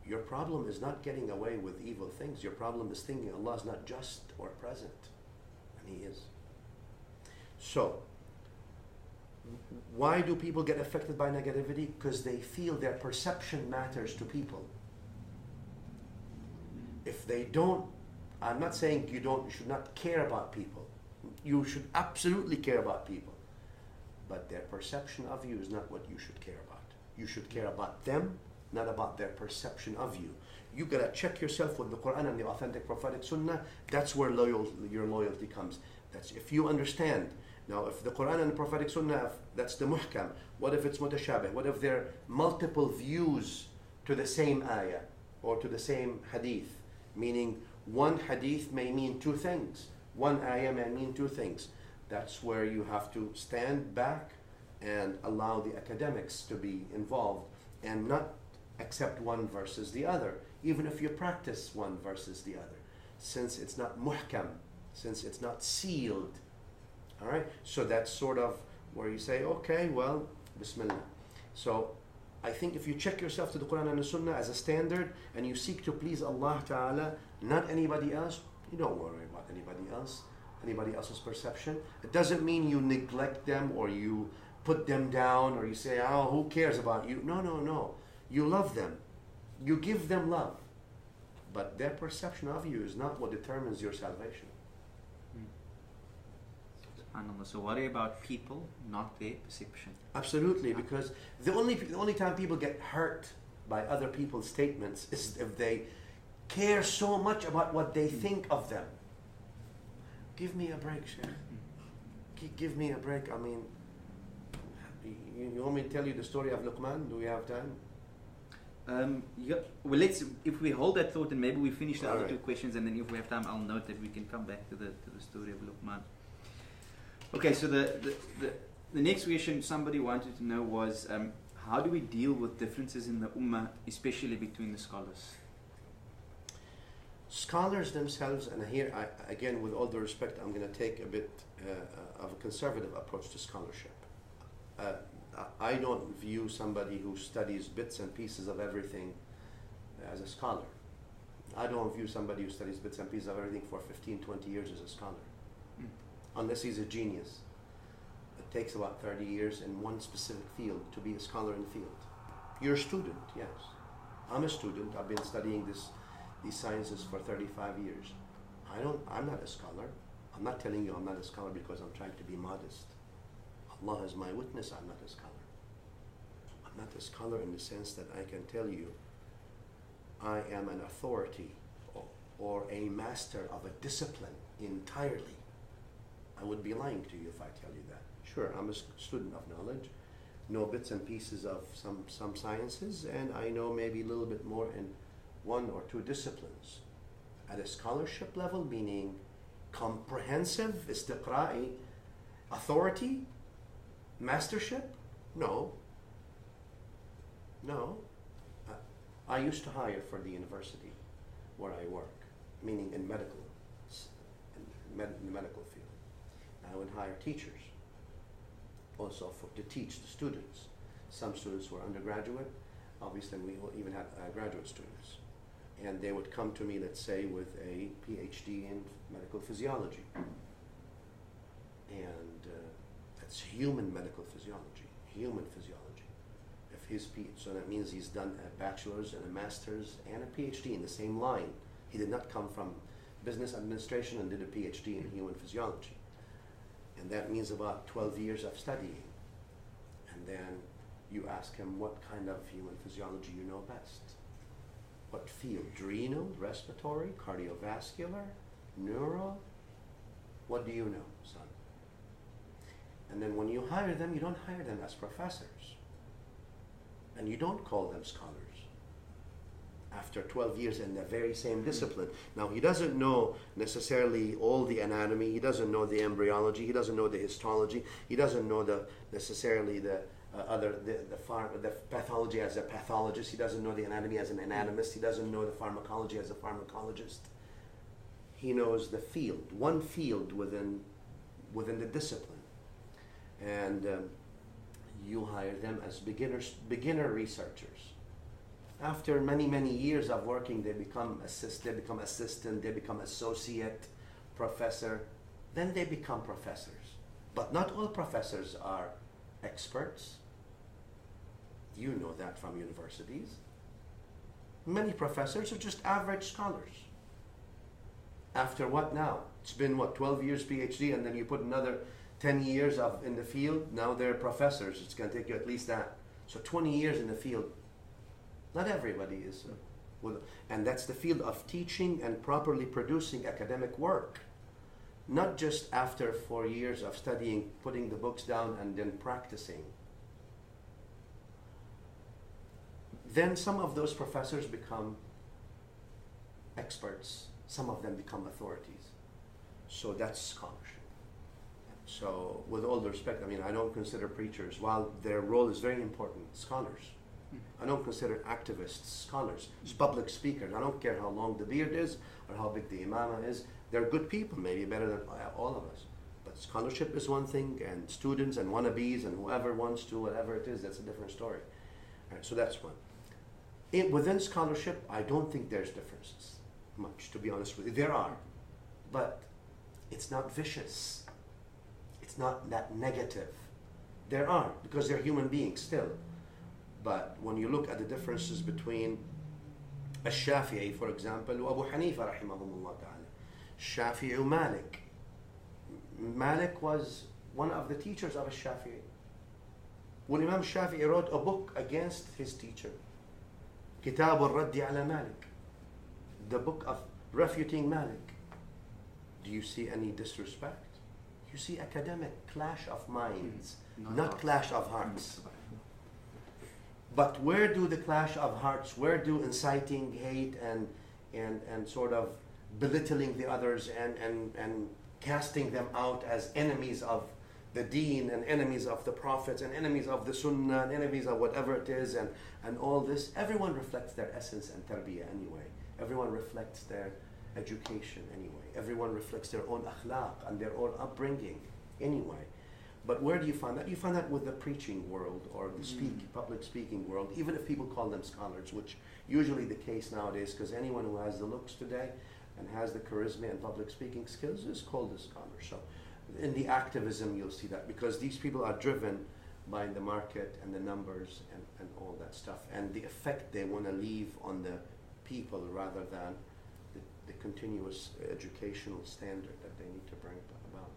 your problem is not getting away with evil things. Your problem is thinking Allah is not just or present. And He is. So, why do people get affected by negativity? Because they feel their perception matters to people. If they don't, I'm not saying you should not care about people. You should absolutely care about people. But their perception of you is not what you should care about. You should care about them, not about their perception of you. You gotta check yourself with the Quran and the authentic prophetic Sunnah. That's where your loyalty comes. That's if you understand. Now, if the Quran and the prophetic Sunnah, that's the muhkam. What if it's mutashabih? What if there are multiple views to the same ayah or to the same hadith? Meaning, one hadith may mean two things. One ayah may mean two things. That's where you have to stand back and allow the academics to be involved and not accept one versus the other, even if you practice one versus the other, since it's not muhkam, since it's not sealed. All right? So that's sort of where you say, okay, well, bismillah. So I think if you check yourself to the Quran and the Sunnah as a standard and you seek to please Allah Ta'ala, not anybody else, you don't worry about anybody else's perception. It doesn't mean you neglect them or you put them down or you say, oh, who cares about you? No. You love them. You give them love. But their perception of you is not what determines your salvation. So worry about people, not their perception. Absolutely, because the only time people get hurt by other people's statements is if they care so much about what they think of them. Give me a break, Shaykh. Give me a break. I mean, you want me to tell you the story of Luqman? Do we have time? Yeah. Well, if we hold that thought and maybe we finish the other right. two questions, and then if we have time, I'll note that we can come back to the story of Luqman. Okay, so the next question somebody wanted to know was, how do we deal with differences in the ummah, especially between the scholars? Scholars themselves, and here, again, with all due respect, I'm going to take a bit of a conservative approach to scholarship. I don't view somebody who studies bits and pieces of everything as a scholar. I don't view somebody who studies bits and pieces of everything for 15, 20 years as a scholar. Unless he's a genius. It takes about 30 years in one specific field to be a scholar in the field. You're a student, yes. I'm a student. I've been studying these sciences for 35 years. I'm not a scholar. I'm not telling you I'm not a scholar because I'm trying to be modest. Allah is my witness, I'm not a scholar. I'm not a scholar in the sense that I can tell you I am an authority or a master of a discipline entirely. I would be lying to you if I tell you that. Sure, I'm a student of knowledge, know bits and pieces of some sciences, and I know maybe a little bit more in one or two disciplines. At a scholarship level, meaning comprehensive, istiqra'i, authority, mastership? No. I used to hire for the university where I work, meaning in the medical field. I would hire teachers also to teach the students. Some students were undergraduate, obviously we even had graduate students. And they would come to me, let's say, with a PhD in medical physiology. And that's human medical physiology, So that means he's done a bachelor's and a master's and a PhD in the same line. He did not come from business administration and did a PhD in human physiology. And that means about 12 years of studying. And then you ask him what kind of human physiology you know best. What field? Renal, respiratory, cardiovascular, neuro? What do you know, son? And then when you hire them, you don't hire them as professors. And you don't call them scholars. After 12 years in the very same discipline. Now, he doesn't know necessarily all the anatomy. He doesn't know the embryology. He doesn't know the histology. He doesn't know necessarily the pathology as a pathologist. He doesn't know the anatomy as an anatomist. He doesn't know the pharmacology as a pharmacologist. he knows the field, one field within the discipline, and you hire them as beginner researchers. After many years of working, they become assistant, they become associate professor, then they become professors. But not all professors are experts. You know that from universities. Many professors are just average scholars. After what now? It's been what, 12 years PhD, and then you put another 10 years in the field, now they're professors. It's going to take you at least that. So 20 years in the field. Not everybody is. And that's the field of teaching and properly producing academic work. Not just after 4 years of studying, putting the books down and then practicing. Then some of those professors become experts. Some of them become authorities. So that's scholarship. So with all due respect, I mean, I don't consider preachers, while their role is very important, scholars. I don't consider activists scholars, public speakers. I don't care how long the beard is or how big the imama is. They're good people, maybe better than all of us. But scholarship is one thing, and students and wannabes and whoever wants to, whatever it is, that's a different story. All right, so that's one. Within scholarship, I don't think there's differences much, to be honest with you. There are, but it's not vicious. It's not that negative. There are, because they're human beings still. But when you look at the differences between Al-Shafi'i, for example, or Abu Hanifa, rahimahumullah ta'ala, Shafi'i and Malik. Malik was one of the teachers of Al-Shafi'i. When Imam Shafi'i wrote a book against his teacher, Kitab al-Raddi ala Malik, the book of refuting Malik. Do you see any disrespect? You see academic clash of minds, not clash of hearts. But where do the clash of hearts, where do inciting hate and sort of belittling the others and casting them out as enemies of the deen and enemies of the prophets and enemies of the sunnah and enemies of whatever it is and all this, everyone reflects their essence and tarbiyah anyway. Everyone reflects their education anyway. Everyone reflects their own akhlaq and their own upbringing anyway. But where do you find that? You find that with the preaching world or the public speaking world, even if people call them scholars, which usually the case nowadays, because anyone who has the looks today and has the charisma and public speaking skills is called a scholar. So in the activism, you'll see that, because these people are driven by the market and the numbers and all that stuff, and the effect they want to leave on the people rather than the continuous educational standard that they need to bring about.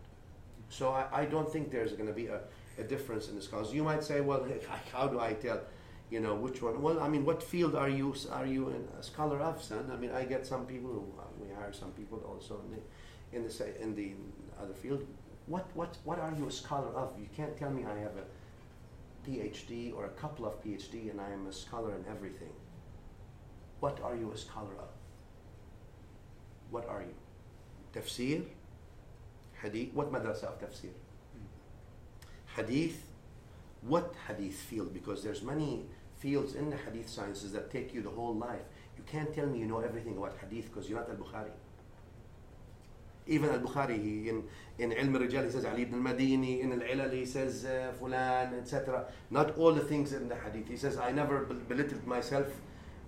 So I don't think there's going to be a difference in the scholars. You might say, well, how do I tell, which one? Well, I mean, what field are you a scholar of, son? I mean, I get some people who we hire some people also in the other field. What are you a scholar of? You can't tell me I have a PhD or a couple of PhD and I am a scholar in everything. What are you a scholar of? What are you? Tafsir? Hadith? What madrasa of tafsir? Hadith? What hadith field? Because there's many fields in the hadith sciences that take you the whole life. You can't tell me you know everything about hadith because you're not al-Bukhari. Even al-Bukhari, in Ilm al-Rijal, he says Ali ibn al-Madini, in al-Ilal, he says Fulan, etc. Not all the things in the hadith. He says, I never belittled myself,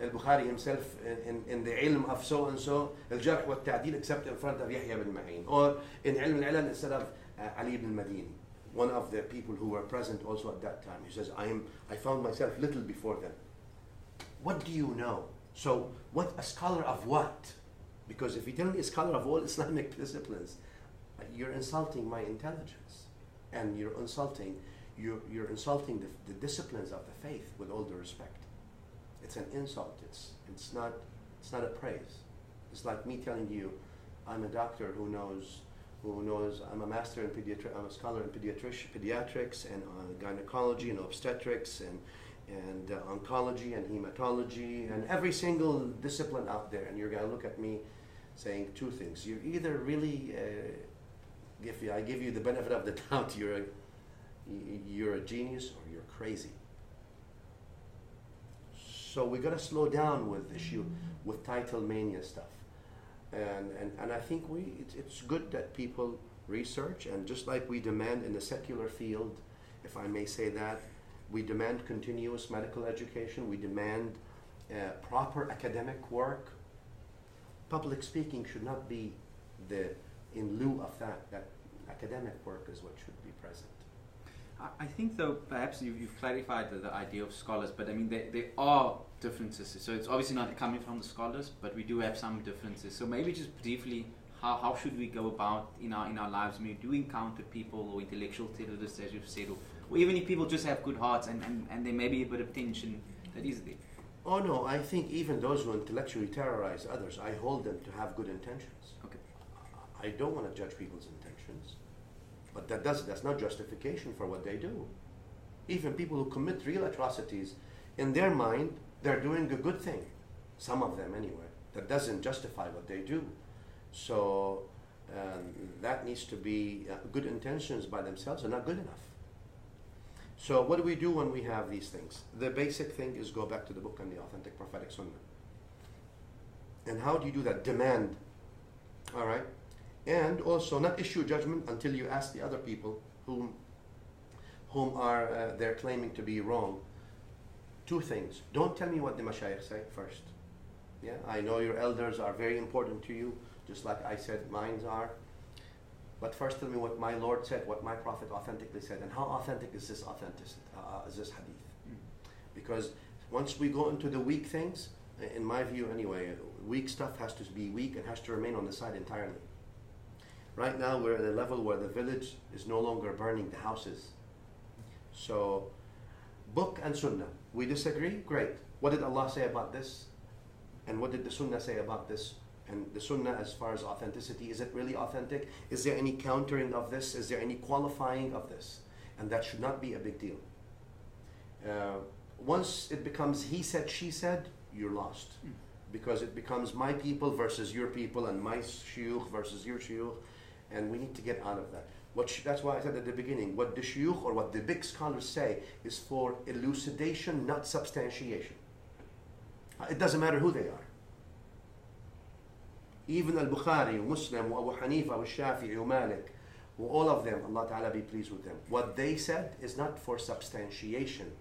al-Bukhari himself, in the ilm of so and so, al-Jarh wa al-Ta'dil, except in front of Yahya bin Ma'in. Or in Ilm al-Ilal, instead of Ali ibn al-Madini, one of the people who were present also at that time. He says, I found myself little before them. What do you know? So, what a scholar of what? Because if you tell me a scholar of all Islamic disciplines, you're insulting my intelligence, and you're insulting the disciplines of the faith. With all due respect, it's an insult. It's not a praise. It's like me telling you, I'm a doctor who knows. I'm a master in pediatrics. I'm a scholar in pediatrics and gynecology and obstetrics and oncology and hematology and every single discipline out there, and you're going to look at me saying two things. You're either really, I give you the benefit of the doubt, you're a genius, or you're crazy. So we got to slow down with title mania stuff. And I think it's good that people research, and just like we demand in the secular field, if I may say that, we demand continuous medical education, we demand proper academic work. Public speaking should not be in lieu of that academic work is what should be present. I think, though, perhaps you've clarified the idea of scholars, but I mean, there are differences. So it's obviously not coming from the scholars, but we do have some differences. So maybe just briefly, how should we go about in our lives? I mean, do we encounter people or intellectual terrorists, as you've said, or even if people just have good hearts and there may be a bit of tension that is there? Oh no, I think even those who intellectually terrorize others, I hold them to have good intentions. Okay. I don't want to judge people's intentions, but that's not justification for what they do. Even people who commit real atrocities, in their mind, they're doing a good thing. Some of them anyway. That doesn't justify what they do. So that needs to be good intentions by themselves are not good enough. So what do we do when we have these things? The basic thing is go back to the book and the authentic prophetic sunnah. And how do you do that? Demand. All right? And also not issue judgment until you ask the other people whom are they're claiming to be wrong. Two things. Don't tell me what the mashayikh say first. Yeah, I know your elders are very important to you, just like I said mine are. But first tell me what my Lord said, what my Prophet authentically said, and how authentic is this is this hadith? Because once we go into the weak things, in my view anyway, weak stuff has to be weak and has to remain on the side entirely. Right now we're at a level where the village is no longer burning the houses. So, book and sunnah. We disagree? Great. What did Allah say about this? And what did the sunnah say about this? And the sunnah, as far as authenticity, is it really authentic? Is there any countering of this? Is there any qualifying of this? And that should not be a big deal. Once it becomes he said, she said, you're lost. Because it becomes my people versus your people, and my shuyukh versus your shuyukh, and we need to get out of that. That's why I said at the beginning, what the shuyukh or what the big scholars say is for elucidation, not substantiation. It doesn't matter who they are. Even Al-Bukhari, Muslim, Abu Hanifa, Shafi'i, Malik, all of them, Allah Ta'ala be pleased with them. What they said is not for substantiation,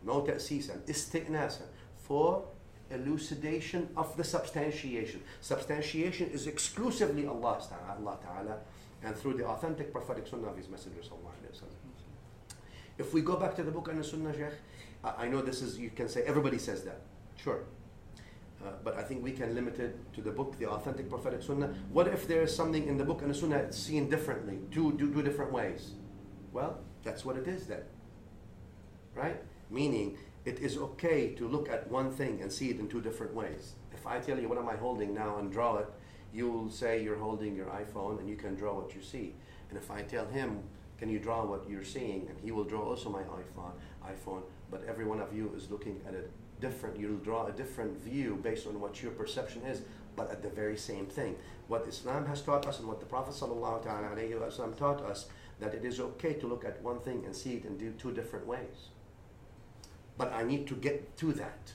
no ta'sisan, isti'nasan, for elucidation of the substantiation. Substantiation is exclusively Allah Ta'ala and through the authentic prophetic sunnah of His Messenger Sallallahu Alaihi Wasallam. If we go back to the book and the sunnah, Shaykh, I know this is, you can say everybody says that, sure. But I think we can limit it to the book, the authentic prophetic sunnah. What if there is something in the book and the sunnah that's seen differently, two different ways? Well, that's what it is then, right? Meaning, it is okay to look at one thing and see it in two different ways. If I tell you what am I holding now and draw it, you will say you're holding your iPhone and you can draw what you see. And if I tell him, can you draw what you're seeing, and he will draw also my iPhone, but every one of you is looking at it different. You'll draw a different view based on what your perception is, but at the very same thing. What Islam has taught us and what the Prophet ﷺ taught us, that it is okay to look at one thing and see it in two different ways. But I need to get to that.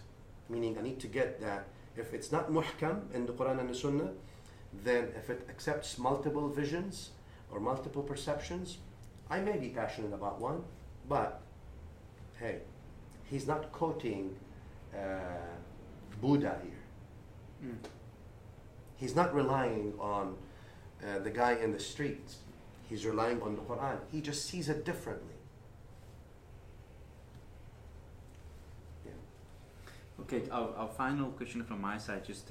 Meaning I need to get that if it's not muhkam in the Quran and the Sunnah, then if it accepts multiple visions or multiple perceptions, I may be passionate about one, but hey, he's not quoting Buddha here. He's not relying on the guy in the streets. He's relying on the Quran. He just sees it differently. Okay, our final question from my side, just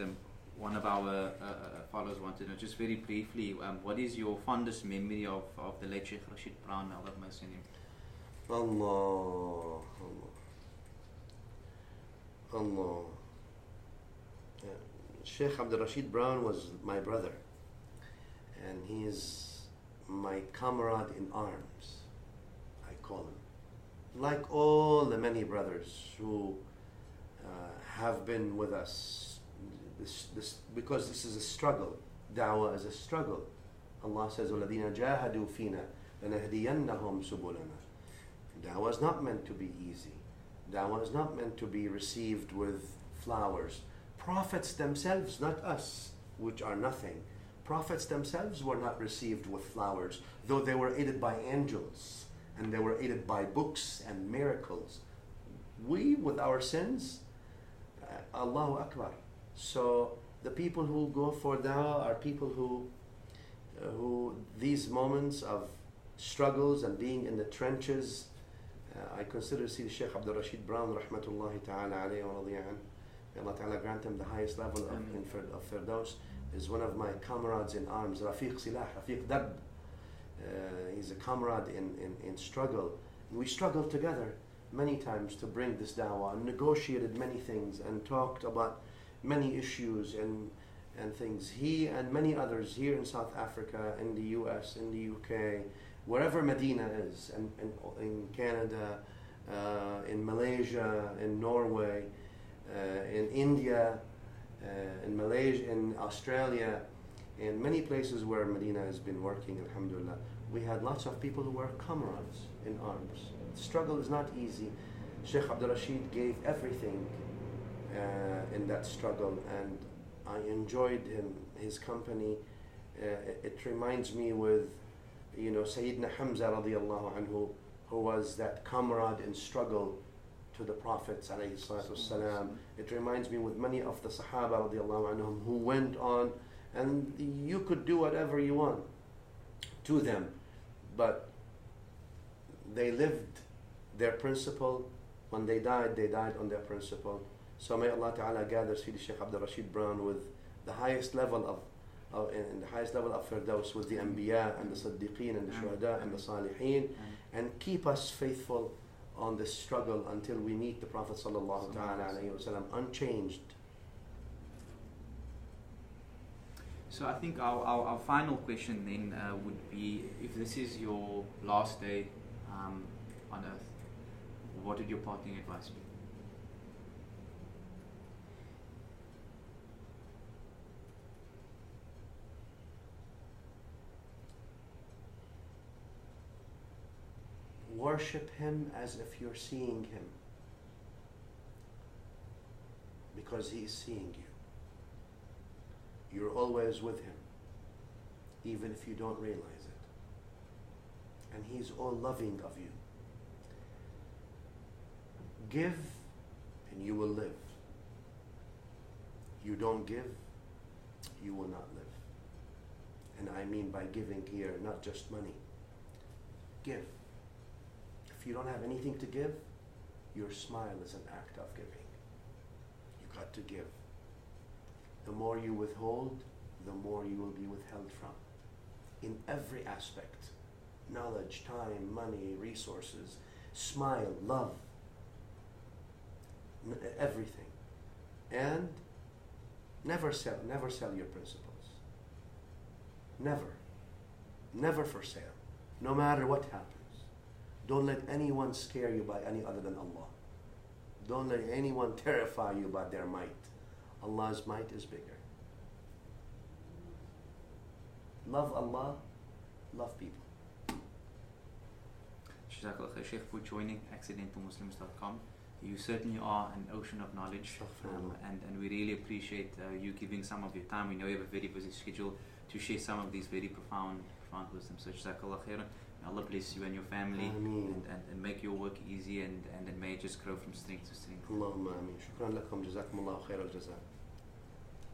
one of our followers wanted to know, just very briefly, what is your fondest memory of the late Shaykh Rashid Brown, may Allah have mercy on him? Allah. Shaykh Abdul Rashid Brown was my brother, and he is my comrade in arms, I call him. Like all the many brothers who have been with us, because this is a struggle. Da'wah is a struggle. Allah says, وَالَّذِينَ جَاهَدُوا فِينَا لَنَهْدِيَنَّهُمْ سُبُلَنَا. Da'wah is not meant to be easy. Da'wah is not meant to be received with flowers. Prophets themselves, not us, which are nothing. Prophets themselves were not received with flowers, though they were aided by angels and they were aided by books and miracles. We, with our sins, Allahu Akbar. So the people who go for da'wah are people who these moments of struggles and being in the trenches, I consider Sidi Shaykh Abdul Rashid Brown, rahmatullahi ta'ala alayhi wa radiya an, may Allah ta'ala grant him the highest level of Firdaus, is one of my comrades in arms, Rafiq Silah, Rafiq Darb. He's a comrade in struggle. We struggled together many times to bring this da'wah and negotiated many things and talked about many issues and things. He and many others here in South Africa, in the US, in the UK, wherever Medina is, and in Canada, in Malaysia, in Norway, in India, in Malaysia, in Australia, in many places where Medina has been working, alhamdulillah. We had lots of people who were comrades in arms. The struggle is not easy. Shaykh Abdul Rashid gave everything in that struggle, and I enjoyed his company. It reminds me with, Sayyidina Hamza radiallahu anhu, who was that comrade in struggle to the Prophets alayhi salatu wassalam. It reminds me with many of the Sahaba radiallahu anhum who went on, and you could do whatever you want to them, but they lived their principle. When they died on their principle. So may Allah Ta'ala gather Sidi Shaykh Abdul Rashid Brown with the highest level in the highest level of Firdaus, with the Anbiya and the Siddiqeen and the Shuhada and the Salihin, and keep us faithful on this struggle until we meet the Prophet Sallallahu Ta'ala Alayhi Wasallam unchanged. So I think our final question then would be, if this is your last day on earth, what would your parting advice be? Worship him as if you're seeing him, because he is seeing you. You're always with him, even if you don't realize it. And he's all loving of you. Give and you will live. You don't give, you will not live. And I mean by giving here, not just money. Give. If you don't have anything to give, your smile is an act of giving. You got to give. The more you withhold, the more you will be withheld from. In every aspect. Knowledge, time, money, resources, smile, love. Everything. And never sell your principles. Never for sale. No matter what happens. Don't let anyone scare you by any other than Allah. Don't let anyone terrify you by their might. Allah's might is bigger. Love Allah, love people. Jazakallah khair, Shaykh, for joining accidentalmuslims.com. You certainly are an ocean of knowledge, and we really appreciate you giving some of your time. We know you have a very busy schedule to share some of these very profound wisdom. So Jazakallah khair. May Allah bless you and your family, and make your work easy, and may it just grow from strength to strength. Allahumma ameen. Shukran lakum. Jazakum Allahu khair al-jazaa.